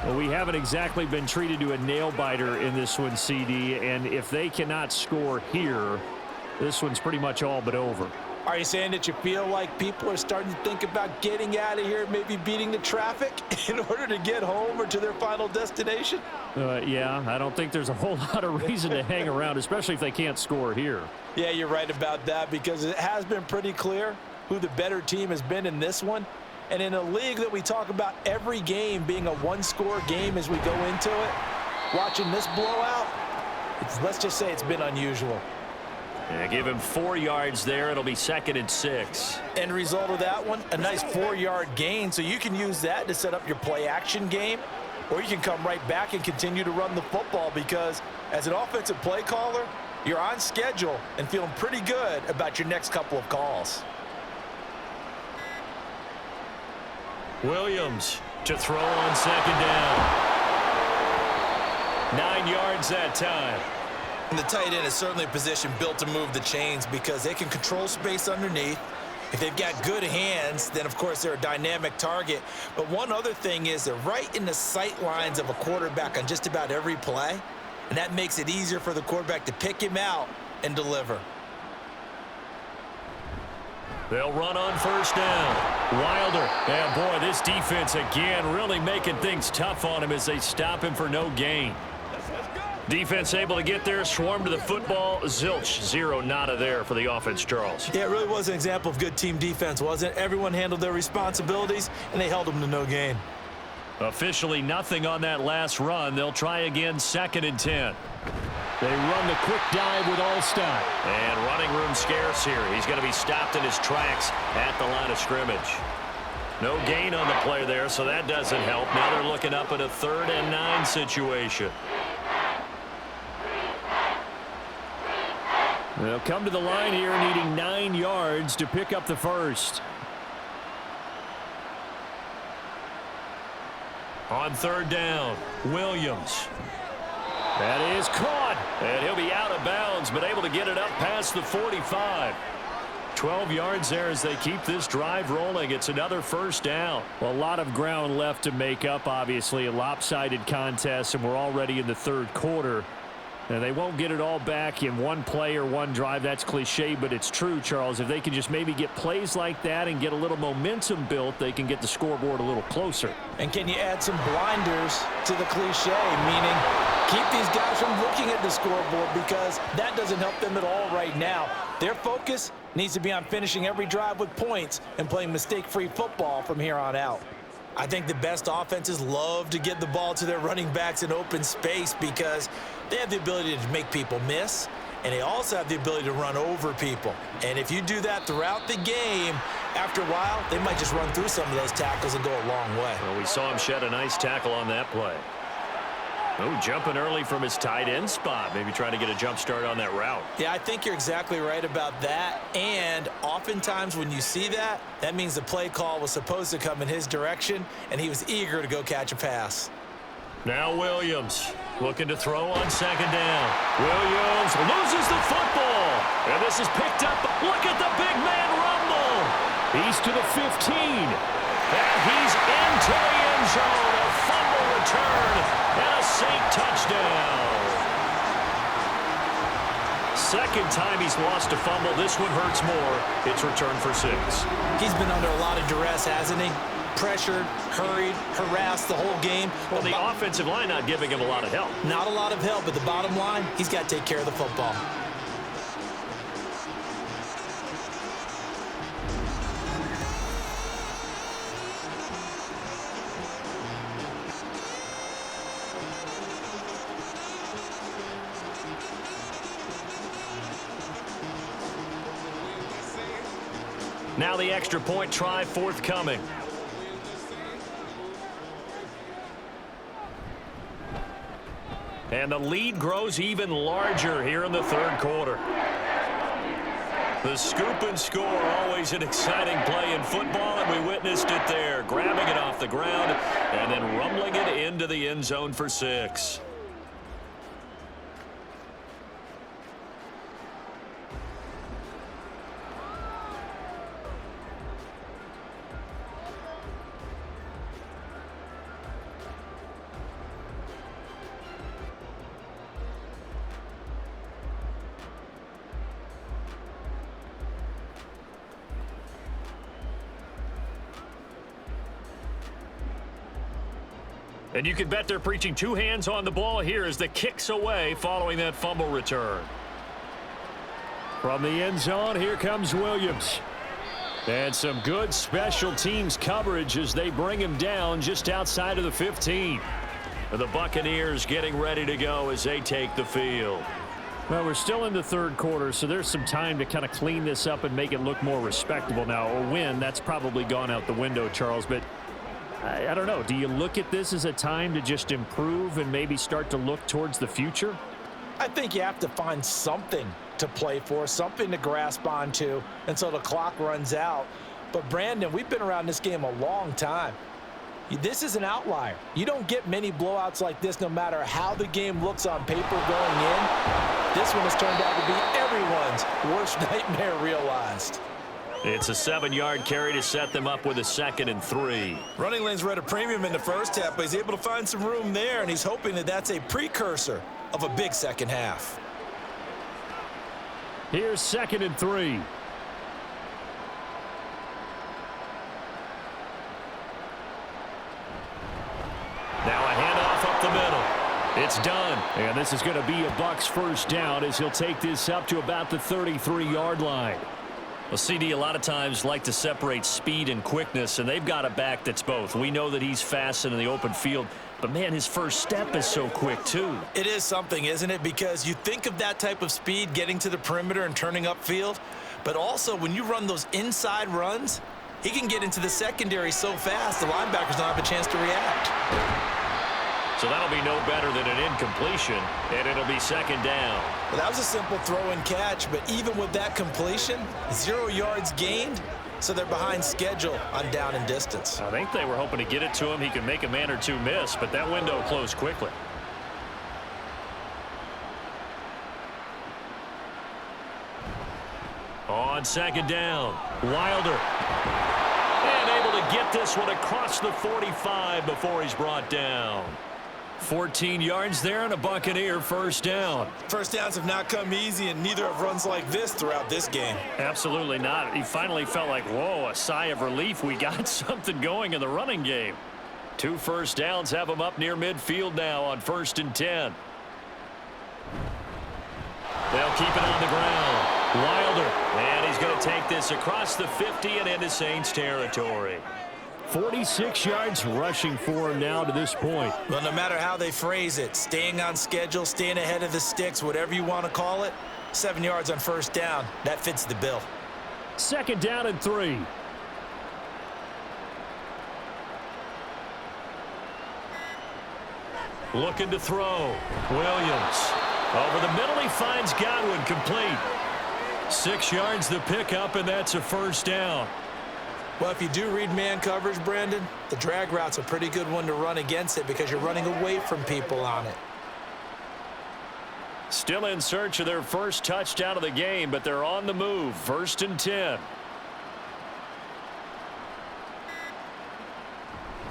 Well, we haven't exactly been treated to a nail-biter in this one, CD. And if they cannot score here, this one's pretty much all but over. Are you saying that you feel like people are starting to think about getting out of here, maybe beating the traffic in order to get home or to their final destination? Yeah, I don't think there's a whole lot of reason to hang around, especially if they can't score here. Yeah, you're right about that because it has been pretty clear who the better team has been in this one. And in a league that we talk about every game being a one-score game as we go into it, watching this blowout, let's just say it's been unusual. Yeah, give him 4 yards there. It'll be 2nd and 6. End result of that one, a nice 4-yard gain. So you can use that to set up your play-action game, or you can come right back and continue to run the football because as an offensive play caller, you're on schedule and feeling pretty good about your next couple of calls. Williams to throw on 2nd down. 9 yards that time. And the tight end is certainly a position built to move the chains because they can control space underneath. If they've got good hands, then of course they're a dynamic target. But one other thing is they're right in the sight lines of a quarterback on just about every play. And that makes it easier for the quarterback to pick him out and deliver. They'll run on 1st down. Wilder. And boy, this defense again really making things tough on him as they stop him for no gain. Defense able to get there, swarm to the football. Zilch, 0 nada there for the offense, Charles. Yeah, it really was an example of good team defense, wasn't it? Everyone handled their responsibilities, and they held them to no gain. Officially nothing on that last run. They'll try again, 2nd and 10. They run the quick dive with All-Star. And running room scarce here. He's going to be stopped in his tracks at the line of scrimmage. No gain on the play there, so that doesn't help. Now they're looking up at a 3rd and 9 situation. They'll come to the line here needing 9 yards to pick up the first. On 3rd down, Williams. That is caught, and he'll be out of bounds, but able to get it up past the 45. 12 yards there as they keep this drive rolling. It's another 1st down. Well, a lot of ground left to make up, obviously. A lopsided contest, and we're already in the 3rd quarter. And they won't get it all back in one play or one drive. That's cliche, but it's true, Charles. If they can just maybe get plays like that and get a little momentum built, they can get the scoreboard a little closer. And can you add some blinders to the cliche, meaning keep these guys from looking at the scoreboard because that doesn't help them at all right now. Their focus needs to be on finishing every drive with points and playing mistake-free football from here on out. I think the best offenses love to get the ball to their running backs in open space because they have the ability to make people miss, and they also have the ability to run over people. And if you do that throughout the game, after a while, they might just run through some of those tackles and go a long way. Well, we saw him shed a nice tackle on that play. Oh, jumping early from his tight end spot. Maybe trying to get a jump start on that route. Yeah, I think you're exactly right about that. And oftentimes when you see that, that means the play call was supposed to come in his direction, and he was eager to go catch a pass. Now Williams looking to throw on second down. Williams loses the football. And this is picked up. Look at the big man rumble. He's to the 15. And he's into the end zone. A fumble return and a Saint touchdown. Second time he's lost a fumble. This one hurts more. It's returned for 6. He's been under a lot of duress, hasn't he? Pressured, hurried, harassed the whole game. Well, the offensive line not giving him a lot of help. Not a lot of help, but the bottom line, he's got to take care of the football. Now the extra point try forthcoming. And the lead grows even larger here in the third quarter. The scoop and score, always an exciting play in football, and we witnessed it there. Grabbing it off the ground and then rumbling it into the end zone for 6. And you can bet they're preaching 2 hands on the ball here as the kick's away following that fumble return. From the end zone, here comes Williams. And some good special teams coverage as they bring him down just outside of the 15. The Buccaneers getting ready to go as they take the field. Well, we're still in the third quarter, so there's some time to kind of clean this up and make it look more respectable now. A win, that's probably gone out the window, Charles, but I don't know. Do you look at this as a time to just improve and maybe start to look towards the future? I think you have to find something to play for, something to grasp onto until the clock runs out. But, Brandon, we've been around this game a long time. This is an outlier. You don't get many blowouts like this no matter how the game looks on paper going in. This one has turned out to be everyone's worst nightmare realized. It's a 7-yard carry to set them up with a 2nd and 3. Running lanes were at a premium in the first half, but he's able to find some room there, and he's hoping that that's a precursor of a big second half. Here's 2nd and 3. Now a handoff up the middle. It's done. And this is going to be a Bucs first down as he'll take this up to about the 33-yard line. Well, CD a lot of times like to separate speed and quickness, and they've got a back that's both. We know that he's fast in the open field, but, man, his first step is so quick, too. It is something, isn't it? Because you think of that type of speed getting to the perimeter and turning upfield, but also when you run those inside runs, he can get into the secondary so fast the linebackers don't have a chance to react. So that'll be no better than an incompletion, and it'll be 2nd down. Well, that was a simple throw and catch, but even with that completion, 0 yards gained, so they're behind schedule on down and distance. I think they were hoping to get it to him. He can make a man or two miss, but that window closed quickly. On 2nd down, Wilder. And able to get this one across the 45 before he's brought down. 14 yards there and a Buccaneer first down. First downs have not come easy, and neither have runs like this throughout this game. Absolutely not. He finally felt like, whoa, a sigh of relief. We got something going in the running game. 2 first downs have him up near midfield now on 1st and 10. They'll keep it on the ground. Wilder, and he's going to take this across the 50 and into Saints territory. 46 yards rushing for him now to this point. Well, no matter how they phrase it, staying on schedule, staying ahead of the sticks, whatever you want to call it, 7 yards on first down, that fits the bill. 2nd down and 3. Looking to throw. Williams. Over the middle, he finds Godwin, complete. 6 yards the pickup, and that's a first down. Well, if you do read man coverage, Brandon, the drag route's a pretty good one to run against it because you're running away from people on it. Still in search of their first touchdown of the game, but they're on the move. 1st and 10.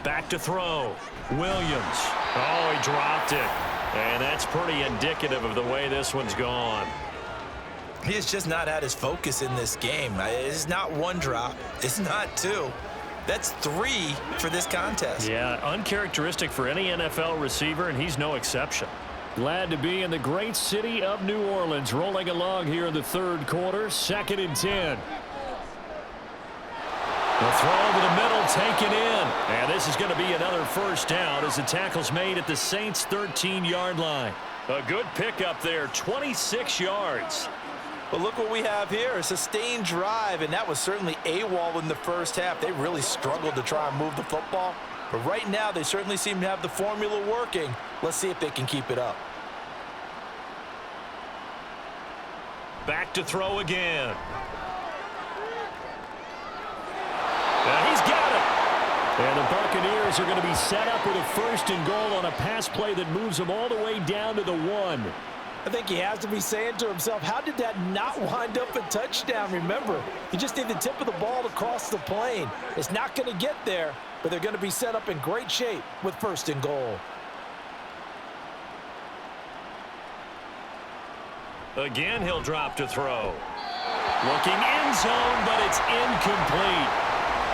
Back to throw. Williams. Oh, he dropped it. And that's pretty indicative of the way this one's gone. He has just not had his focus in this game. It's not 1 drop. It's not 2. That's 3 for this contest. Yeah, uncharacteristic for any NFL receiver, and he's no exception. Glad to be in the great city of New Orleans, rolling along here in the 3rd quarter. 2nd and 10. The throw over the middle, taken in. And this is going to be another first down as the tackle's made at the Saints' 13-yard line. A good pickup there, 26 yards. But look what we have here, a sustained drive, and that was certainly AWOL in the first half. They really struggled to try and move the football. But right now, they certainly seem to have the formula working. Let's see if they can keep it up. Back to throw again. And he's got it. And the Buccaneers are going to be set up with a 1st and goal on a pass play that moves them all the way down to the 1. I think he has to be saying to himself, how did that not wind up a touchdown? Remember, you just need the tip of the ball to cross the plane. It's not going to get there, but they're going to be set up in great shape with 1st and goal. Again, he'll drop to throw. Looking end zone, but it's incomplete.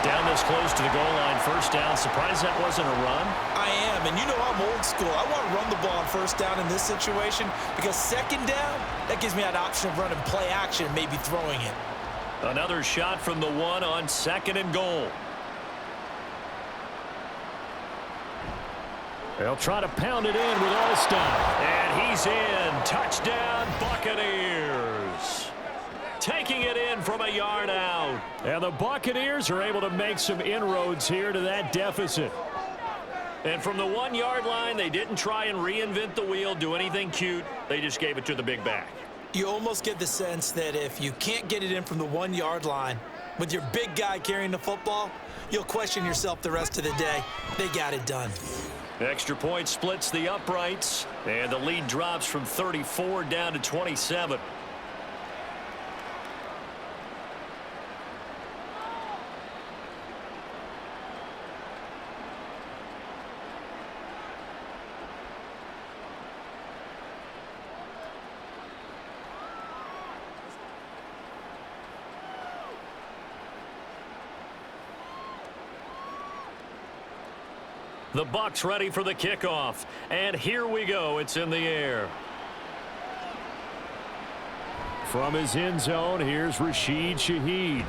Down this close to the goal line, 1st down. Surprised that wasn't a run? I am, and you know I'm old school. I want to run the ball on 1st down in this situation because 2nd down, that gives me that option of running play action and maybe throwing it. Another shot from the 1 on 2nd and goal. They'll try to pound it in with All-Stop. And he's in. Touchdown, Buccaneers. Taking it in from a yard out. And the Buccaneers are able to make some inroads here to that deficit. And from the 1-yard line, they didn't try and reinvent the wheel, do anything cute. They just gave it to the big back. You almost get the sense that if you can't get it in from the 1-yard line with your big guy carrying the football, you'll question yourself the rest of the day. They got it done. Extra point splits the uprights, and the lead drops from 34 down to 27. The Bucs ready for the kickoff. And here we go. It's in the air. From his end zone, here's Rashid Shaheed.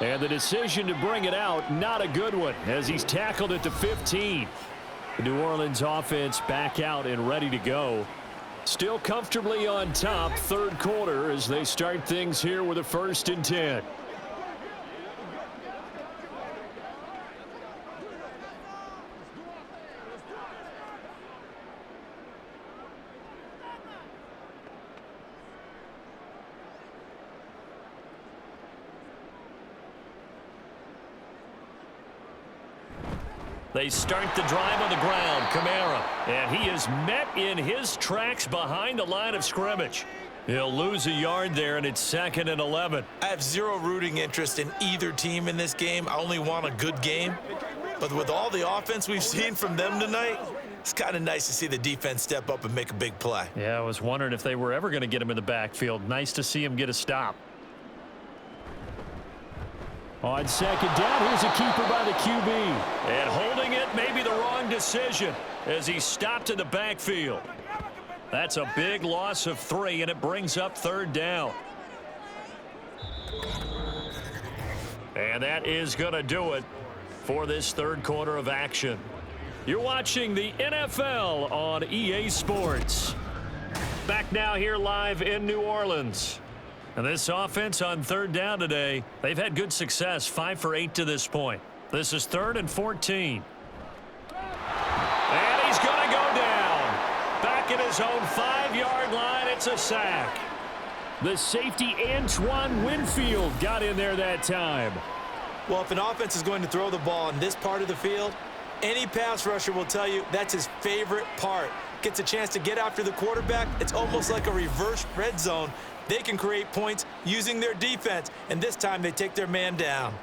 And the decision to bring it out, not a good one, as he's tackled at the 15. The New Orleans offense back out and ready to go. Still comfortably on top, 3rd quarter, as they start things here with a 1st and 10. They start the drive on the ground. Kamara. And he is met in his tracks behind the line of scrimmage. He'll lose a yard there, and it's 2nd and 11. I have zero rooting interest in either team in this game. I only want a good game. But with all the offense we've seen from them tonight, it's kind of nice to see the defense step up and make a big play. Yeah, I was wondering if they were ever going to get him in the backfield. Nice to see him get a stop. On 2nd down, here's a keeper by the QB. And holding it may be the wrong decision as he stopped in the backfield. That's a big loss of 3, and it brings up 3rd down. And that is going to do it for this 3rd quarter of action. You're watching the NFL on EA Sports. Back now here live in New Orleans. And this offense on 3rd down today, they've had good success, 5 for 8 to this point. This is 3rd and 14. And he's going to go down. back at his own 5-yard line. It's a sack. The safety, Antoine Winfield, got in there that time. Well, if an offense is going to throw the ball in this part of the field, any pass rusher will tell you that's his favorite part. Gets a chance to get after the quarterback. It's almost like a reverse red zone. They can create points using their defense, and this time they take their man down.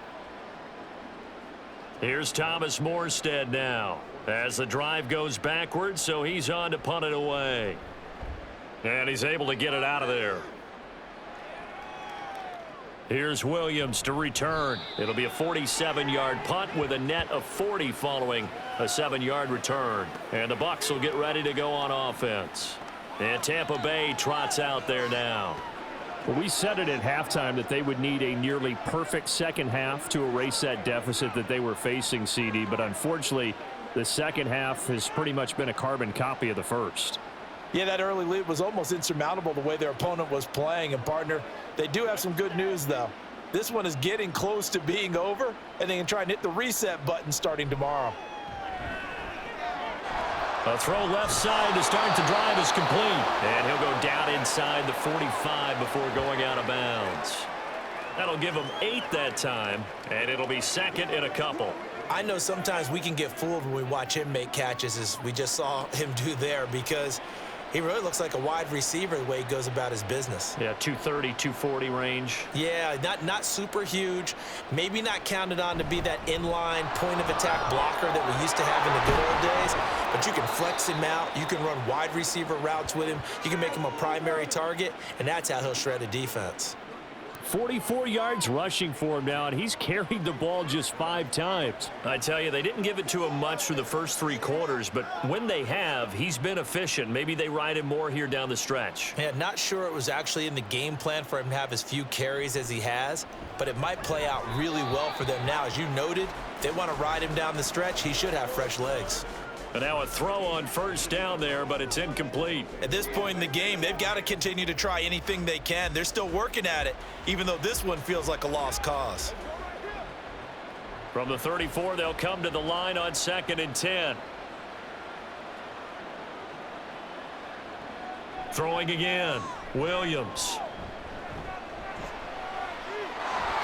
Here's Thomas Morstead now as the drive goes backwards, so he's on to punt it away. And he's able to get it out of there. Here's Williams to return. It'll be a 47-yard punt with a net of 40 following a 7-yard return. And the Bucs will get ready to go on offense. And Tampa Bay trots out there now. Well, we said it at halftime that they would need a nearly perfect second half to erase that deficit that they were facing, CD. But unfortunately, the second half has pretty much been a carbon copy of the first. Yeah, that early lead was almost insurmountable the way their opponent was playing. And, partner, they do have some good news, though. This one is getting close to being over, and they can try and hit the reset button starting tomorrow. A throw left side to start the drive is complete. And he'll go down inside the 45 before going out of bounds. That'll give him 8 that time, and it'll be second in a couple. I know sometimes we can get fooled when we watch him make catches, as we just saw him do there, because he really looks like a wide receiver the way he goes about his business. Yeah, 230, 240 range. Yeah, not super huge. Maybe not counted on to be that inline point-of-attack blocker that we used to have in the good old days. But you can flex him out. You can run wide receiver routes with him. You can make him a primary target, and that's how he'll shred a defense. 44 yards rushing for him now, and he's carried the ball just 5 times. I tell you, they didn't give it to him much through the first 3 quarters, but when they have, he's been efficient. Maybe they ride him more here down the stretch. Yeah, not sure it was actually in the game plan for him to have as few carries as he has, but it might play out really well for them now. As you noted, if they want to ride him down the stretch, he should have fresh legs. And now a throw on first down there, but it's incomplete. At this point in the game, they've got to continue to try anything they can. They're still working at it, even though this one feels like a lost cause. From the 34, they'll come to the line on 2nd and 10. Throwing again, Williams.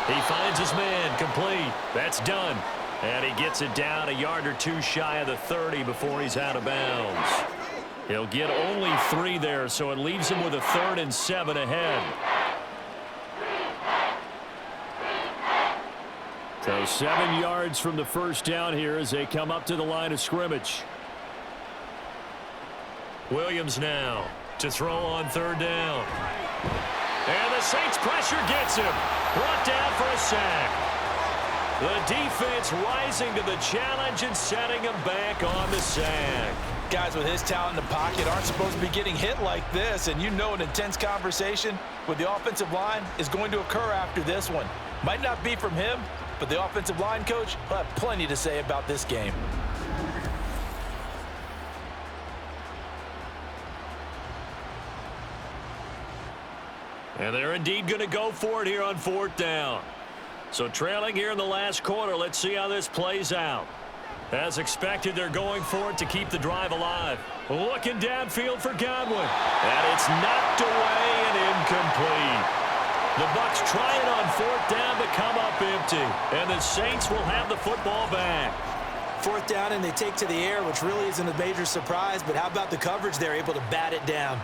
He finds his man, complete. That's done. And he gets it down a yard or 2 shy of the 30 before he's out of bounds. He'll get only 3 there, so it leaves him with a 3rd and 7 ahead. So 7 yards from the first down here as they come up to the line of scrimmage. Williams now to throw on 3rd down. And the Saints pressure gets him. Brought down for a sack. The defense rising to the challenge and setting him back on the sack. Guys with his talent in the pocket aren't supposed to be getting hit like this, and you know an intense conversation with the offensive line is going to occur after this one. Might not be from him, but the offensive line coach will have plenty to say about this game. And they're indeed going to go for it here on 4th down. So trailing here in the last quarter, let's see how this plays out. As expected, they're going for it to keep the drive alive. Looking downfield for Godwin. And it's knocked away and incomplete. The Bucs try it on 4th down but come up empty. And the Saints will have the football back. 4th down and they take to the air, which really isn't a major surprise, but how about the coverage? They're able to bat it down.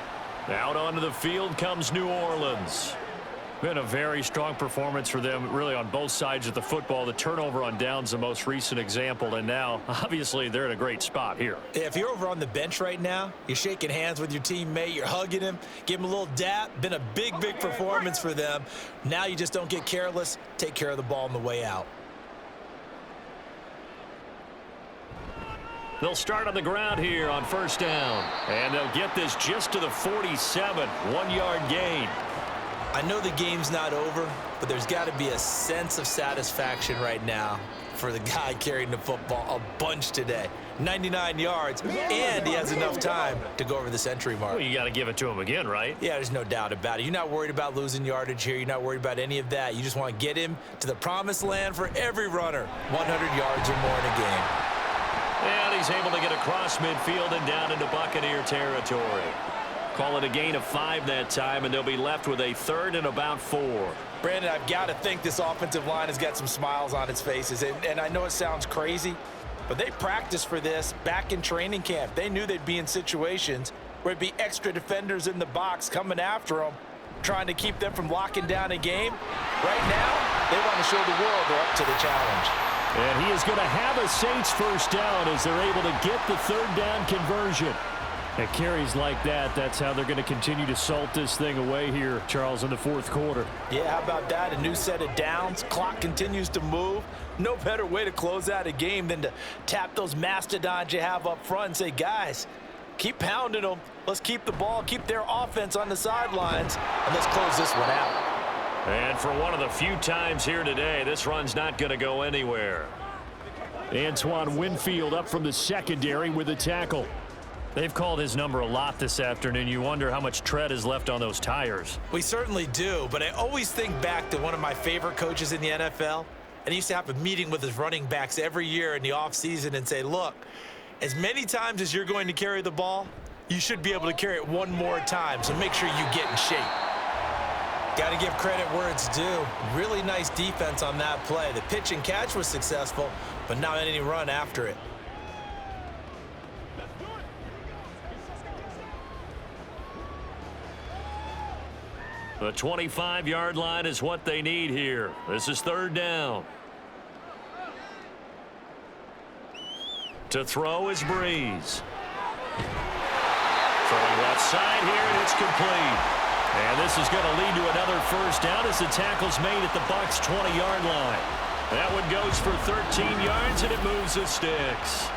Out onto the field comes New Orleans. Been a very strong performance for them, really, on both sides of the football. The turnover on downs, the most recent example, and now, obviously, they're in a great spot here. If you're over on the bench right now, you're shaking hands with your teammate, you're hugging him, give him a little dap. Been a big, big performance for them. Now you just don't get careless. Take care of the ball on the way out. They'll start on the ground here on 1st down, and they'll get this just to the 47, 1-yard gain. I know the game's not over, but there's got to be a sense of satisfaction right now for the guy carrying the football a bunch today. 99 yards, and he has enough time to go over the century mark. Well, you got to give it to him again, right? Yeah, there's no doubt about it. You're not worried about losing yardage here. You're not worried about any of that. You just want to get him to the promised land for every runner. 100 yards or more in a game. And he's able to get across midfield and down into Buccaneer territory. Call it a gain of 5 that time, and they'll be left with a 3rd and about 4. Brandon, I've got to think this offensive line has got some smiles on its faces. And I know it sounds crazy, but they practiced for this back in training camp. They knew they'd be in situations where it'd be extra defenders in the box coming after them, trying to keep them from locking down a game. Right now, they want to show the world they're up to the challenge. And he is going to have a Saints first down as they're able to get the 3rd down conversion. At carries like that, that's how they're going to continue to salt this thing away here, Charles, in the 4th quarter. Yeah, how about that? A new set of downs. Clock continues to move. No better way to close out a game than to tap those mastodons you have up front and say, guys, keep pounding them. Let's keep the ball, keep their offense on the sidelines, and let's close this one out. And for one of the few times here today, this run's not going to go anywhere. Antoine Winfield up from the secondary with a tackle. They've called his number a lot this afternoon. You wonder how much tread is left on those tires. We certainly do, but I always think back to one of my favorite coaches in the NFL, and he used to have a meeting with his running backs every year in the offseason and say, look, as many times as you're going to carry the ball, you should be able to carry it one more time, so make sure you get in shape. Got to give credit where it's due. Really nice defense on that play. The pitch and catch was successful, but not any run after it. The 25-yard line is what they need here. This is 3rd down. To throw is Breeze. Throwing left side here, and it's complete. And this is going to lead to another first down as the tackle's made at the Bucs' 20-yard line. That one goes for 13 yards, and it moves the sticks.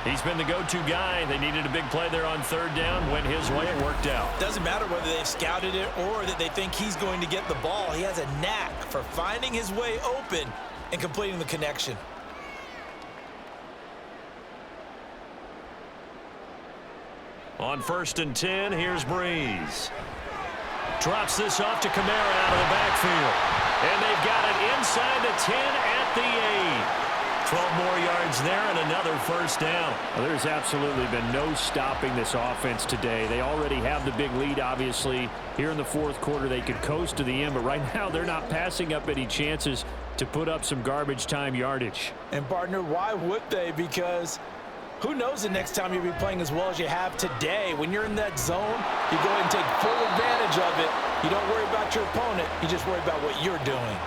He's been the go-to guy. They needed a big play there on 3rd down. Went his way. It worked out. Doesn't matter whether they've scouted it or that they think he's going to get the ball. He has a knack for finding his way open and completing the connection. On 1st and 10, here's Breeze. Drops this off to Kamara out of the backfield. And they've got it inside the 10 at the 8. 12 more yards there and another first down. Well, there's absolutely been no stopping this offense today. They already have the big lead, obviously. Here in the 4th quarter, they could coast to the end, but right now they're not passing up any chances to put up some garbage time yardage. And, partner, why would they? Because who knows the next time you'll be playing as well as you have today. When you're in that zone, you go ahead and take full advantage of it. You don't worry about your opponent. You just worry about what you're doing.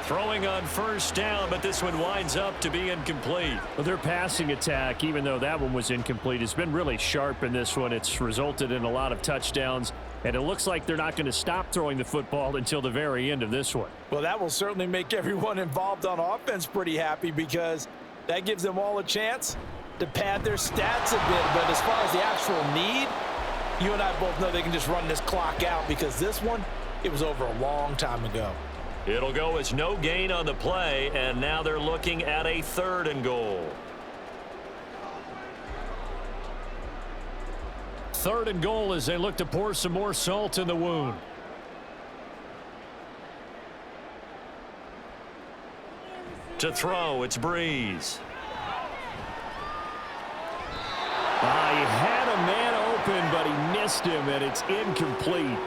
Throwing on first down, but this one winds up to be incomplete. Well, their passing attack, even though that one was incomplete, has been really sharp in this one. It's resulted in a lot of touchdowns, and it looks like they're not going to stop throwing the football until the very end of this one. Well, that will certainly make everyone involved on offense pretty happy because that gives them all a chance to pad their stats a bit. But as far as the actual need, you and I both know they can just run this clock out because this one, it was over a long time ago. It'll go as no gain on the play, and now they're looking at a 3rd and goal. 3rd and goal as they look to pour some more salt in the wound. To throw, it's Breeze. He had a man open, but he missed him, and it's incomplete.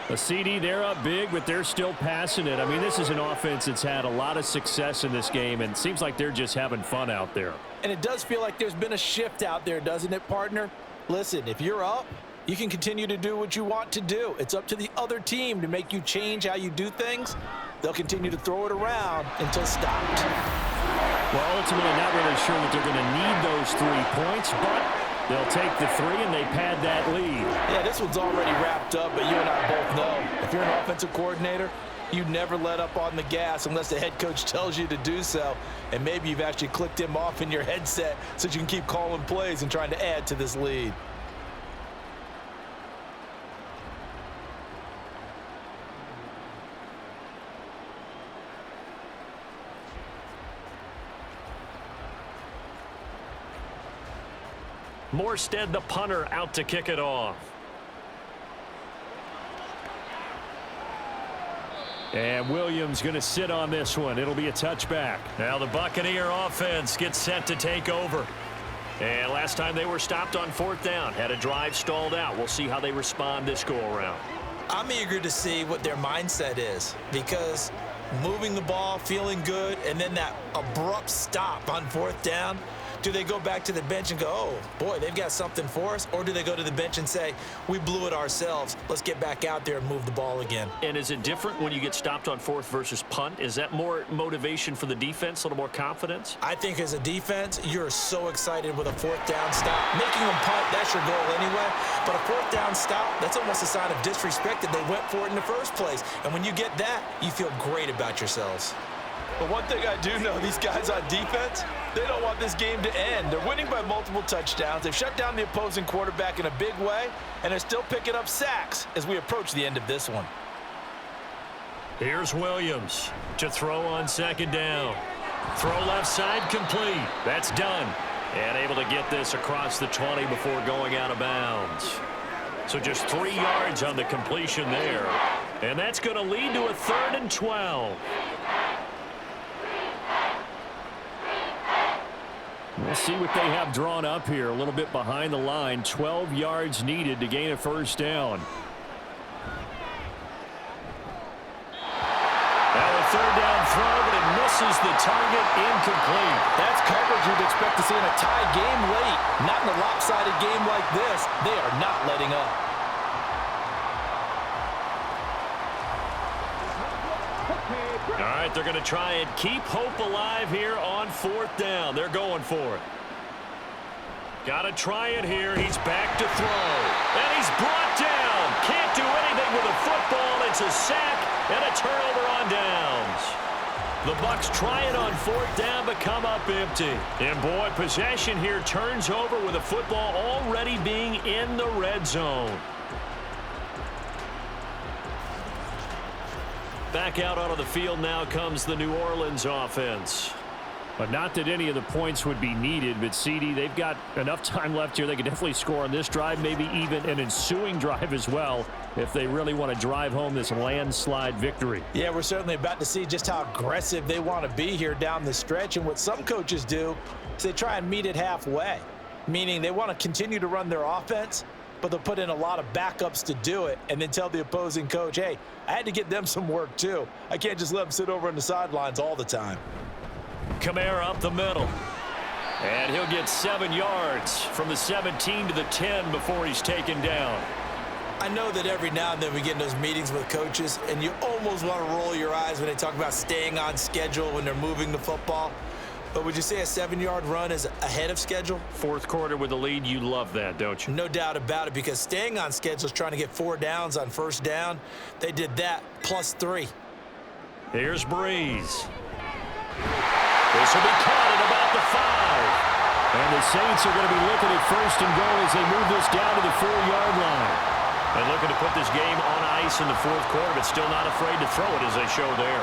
A CD, they're up big, but they're still passing it. I mean, this is an offense that's had a lot of success in this game, and it seems like they're just having fun out there. And it does feel like there's been a shift out there, doesn't it, partner? Listen, if you're up, you can continue to do what you want to do. It's up to the other team to make you change how you do things. They'll continue to throw it around until stopped. Well, ultimately, not really sure that they're going to need those 3 points, but they'll take the 3 and they pad that lead. Yeah, this one's already wrapped up, but you and I both know if you're an offensive coordinator, you never let up on the gas unless the head coach tells you to do so. And maybe you've actually clicked him off in your headset so you can keep calling plays and trying to add to this lead. Morstead, the punter, out to kick it off. And Williams going to sit on this one. It'll be a touchback. Now the Buccaneer offense gets set to take over. And last time they were stopped on 4th down, had a drive stalled out. We'll see how they respond this go-around. I'm eager to see what their mindset is, because moving the ball, feeling good, and then that abrupt stop on 4th down, do they go back to the bench and go, oh, boy, they've got something for us? Or do they go to the bench and say, we blew it ourselves. Let's get back out there and move the ball again. And is it different when you get stopped on 4th versus punt? Is that more motivation for the defense, a little more confidence? I think as a defense, you're so excited with a 4th down stop. Making them punt, that's your goal anyway. But a 4th down stop, that's almost a sign of disrespect that they went for it in the first place. And when you get that, you feel great about yourselves. But one thing I do know, these guys on defense, they don't want this game to end. They're winning by multiple touchdowns. They've shut down the opposing quarterback in a big way, and they're still picking up sacks as we approach the end of this one. Here's Williams to throw on 2nd down. Throw left side complete. That's done. And able to get this across the 20 before going out of bounds. So just 3 yards on the completion there. And that's going to lead to a 3rd and 12. We'll see what they have drawn up here. A little bit behind the line. 12 yards needed to gain a 1st down. Now a 3rd down throw, but it misses the target. Incomplete. That's coverage you'd expect to see in a tie game late. Not in a lopsided game like this. They are not letting up. All right, they're going to try and keep hope alive here on 4th down. They're going for it. Got to try it here. He's back to throw. And he's brought down. Can't do anything with a football. It's a sack and a turnover on downs. The Bucs try it on 4th down, but come up empty. And boy, possession here turns over with a football already being in the red zone. Back out onto the field now comes the New Orleans offense. But not that any of the points would be needed, but CD, they've got enough time left here. They could definitely score on this drive, maybe even an ensuing drive as well, if they really want to drive home this landslide victory. Yeah, we're certainly about to see just how aggressive they want to be here down the stretch. And what some coaches do is they try and meet it halfway, meaning they want to continue to run their offense, but they'll put in a lot of backups to do it and then tell the opposing coach, hey, I had to get them some work too. I can't just let them sit over on the sidelines all the time. Kamara up the middle. And he'll get 7 yards from the 17 to the 10 before he's taken down. I know that every now and then we get in those meetings with coaches, and you almost want to roll your eyes when they talk about staying on schedule when they're moving the football. But would you say a 7-yard run is ahead of schedule? 4th quarter with the lead, you love that, don't you? No doubt about it, because staying on schedule is trying to get 4 downs on 1st down. They did that, +3. Here's Breeze. This will be caught at about the 5. And the Saints are going to be looking at 1st and goal as they move this down to the 4-yard line. And looking to put this game on ice in the 4th quarter, but still not afraid to throw it as they show there.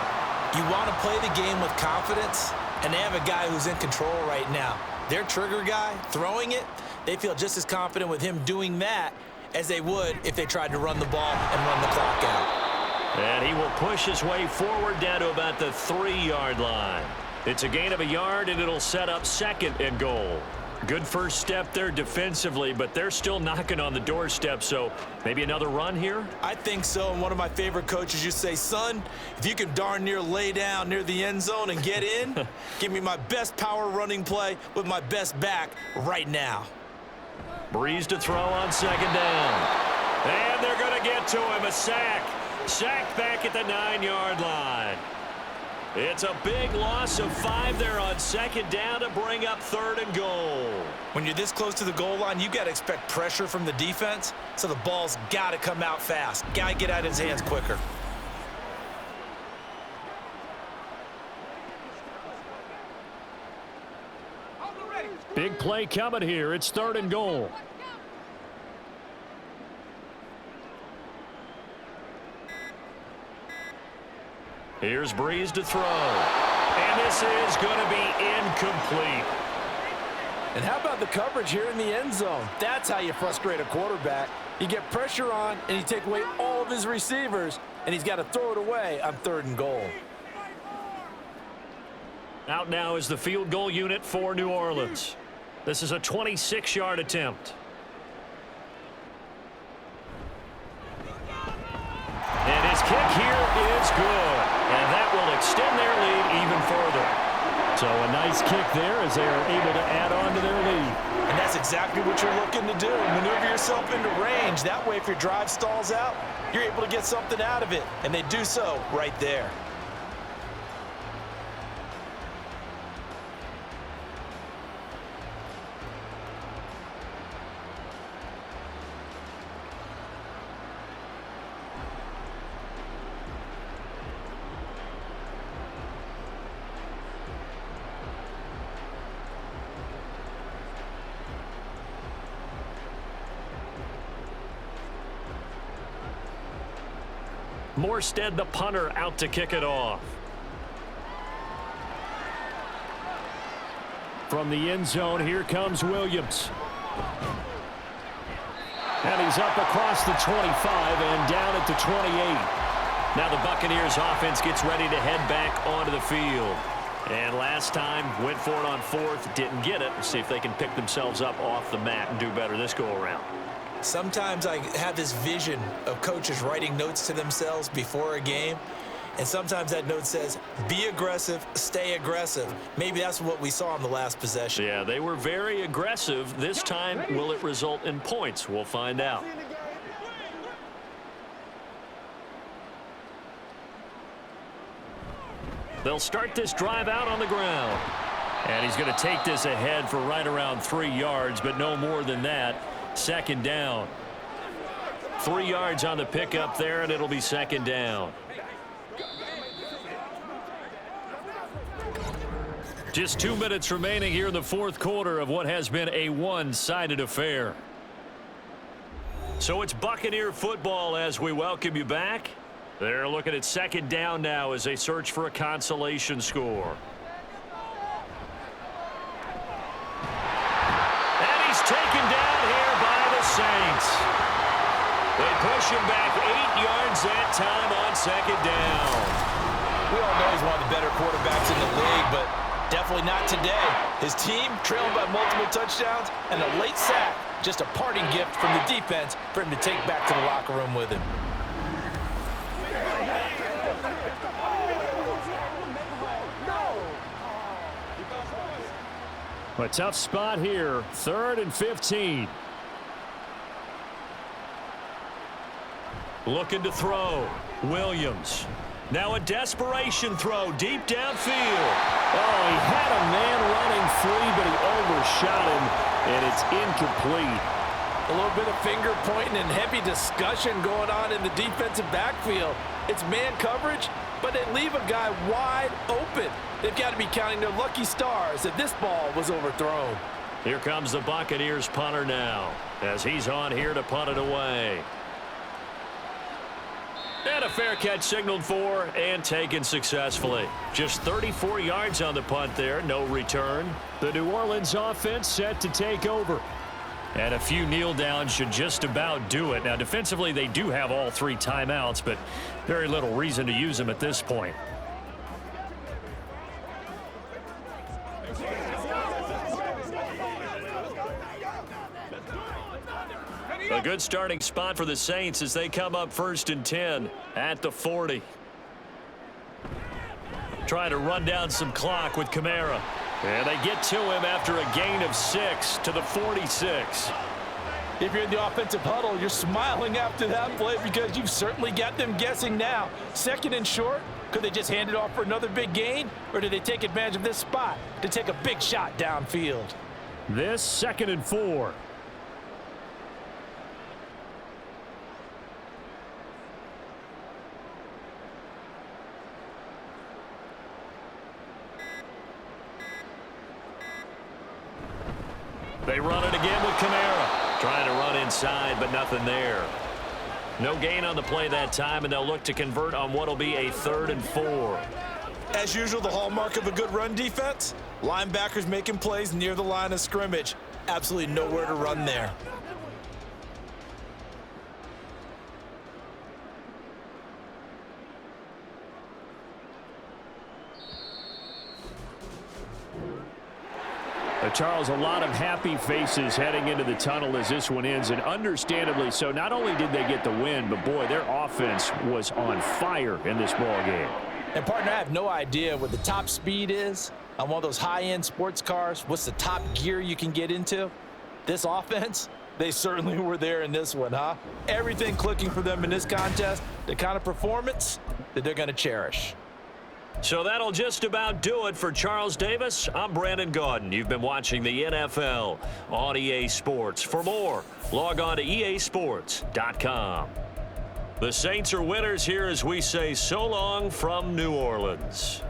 You want to play the game with confidence, and they have a guy who's in control right now. Their trigger guy, throwing it, they feel just as confident with him doing that as they would if they tried to run the ball and run the clock out. And he will push his way forward down to about the 3-yard line. It's a gain of a yard, and it'll set up 2nd and goal. Good first step there defensively, but they're still knocking on the doorstep, so maybe another run here? I think so, and one of my favorite coaches used to say, son, if you can darn near lay down near the end zone and get in, give me my best power running play with my best back right now. Breeze to throw on 2nd down. And they're going to get to him, a sack. Sack back at the 9-yard line. It's a big loss of 5 there on 2nd down to bring up 3rd and goal. When you're this close to the goal line, you got to expect pressure from the defense, so the ball's got to come out fast. Got to get out of his hands quicker. Big play coming here. It's 3rd and goal. Here's Breeze to throw. And this is going to be incomplete. And how about the coverage here in the end zone? That's how you frustrate a quarterback. You get pressure on, and you take away all of his receivers, and he's got to throw it away on 3rd and goal. Out now is the field goal unit for New Orleans. This is a 26-yard attempt. And his kick here is good. And that will extend their lead even further. So a nice kick there as they are able to add on to their lead. And that's exactly what you're looking to do. Maneuver yourself into range. That way, if your drive stalls out, you're able to get something out of it. And they do so right there. Morstead, the punter, out to kick it off. From the end zone, here comes Williams. And he's up across the 25 and down at the 28. Now the Buccaneers offense gets ready to head back onto the field. And last time, went for it on fourth, didn't get it. Let's see if they can pick themselves up off the mat and do better this go-around. Sometimes I have this vision of coaches writing notes to themselves before a game, and sometimes that note says, be aggressive, stay aggressive. Maybe that's what we saw in the last possession. Yeah, they were very aggressive. This time, will it result in points? We'll find out. They'll start this drive out on the ground. And he's going to take this ahead for right around 3 yards, but no more than that. Second down. 3 yards on the pickup there, and it'll be second down. Just 2 minutes remaining here in the fourth quarter of what has been a one-sided affair. So it's Buccaneer football as we welcome you back. They're looking at second down now as they search for a consolation score. And he's taken down here by the Saints. They push him back 8 yards that time on second down. We all know he's one of the better quarterbacks in the league, but definitely not today. His team trailing by multiple touchdowns and a late sack. Just a parting gift from the defense for him to take back to the locker room with him. A tough spot here. 3rd and 15. Looking to throw. Williams. Now a desperation throw deep downfield. Oh, he had a man running free, but he overshot him, and it's incomplete. A little bit of finger pointing and heavy discussion going on in the defensive backfield. It's man coverage, but they leave a guy wide open. They've got to be counting their lucky stars that this ball was overthrown. Here comes the Buccaneers punter now as he's on here to punt it away. And a fair catch signaled for and taken successfully. Just 34 yards on the punt there, no return. The New Orleans offense set to take over. And a few kneel downs should just about do it. Now, defensively, they do have all 3 timeouts, but very little reason to use them at this point. A good starting spot for the Saints as they come up 1st and 10 at the 40. Trying to run down some clock with Kamara. And they get to him after a gain of 6 to the 46. If you're in the offensive huddle, you're smiling after that play because you've certainly got them guessing now. 2nd and short, could they just hand it off for another big gain? Or do they take advantage of this spot to take a big shot downfield? This 2nd and 4. They run it again with Kamara. Trying to run inside, but nothing there. No gain on the play that time, and they'll look to convert on what will be a 3rd and 4. As usual, the hallmark of a good run defense, linebackers making plays near the line of scrimmage. Absolutely nowhere to run there. Charles, a lot of happy faces heading into the tunnel as this one ends, and understandably so. Not only did they get the win, but, boy, their offense was on fire in this ball game. And, partner, I have no idea what the top speed is on one of those high-end sports cars. What's the top gear you can get into? This offense, they certainly were there in this one, huh? Everything clicking for them in this contest, the kind of performance that they're going to cherish. So that'll just about do it for Charles Davis. I'm Brandon Gaudin. You've been watching the NFL on EA Sports. For more, log on to easports.com. The Saints are winners here as we say so long from New Orleans.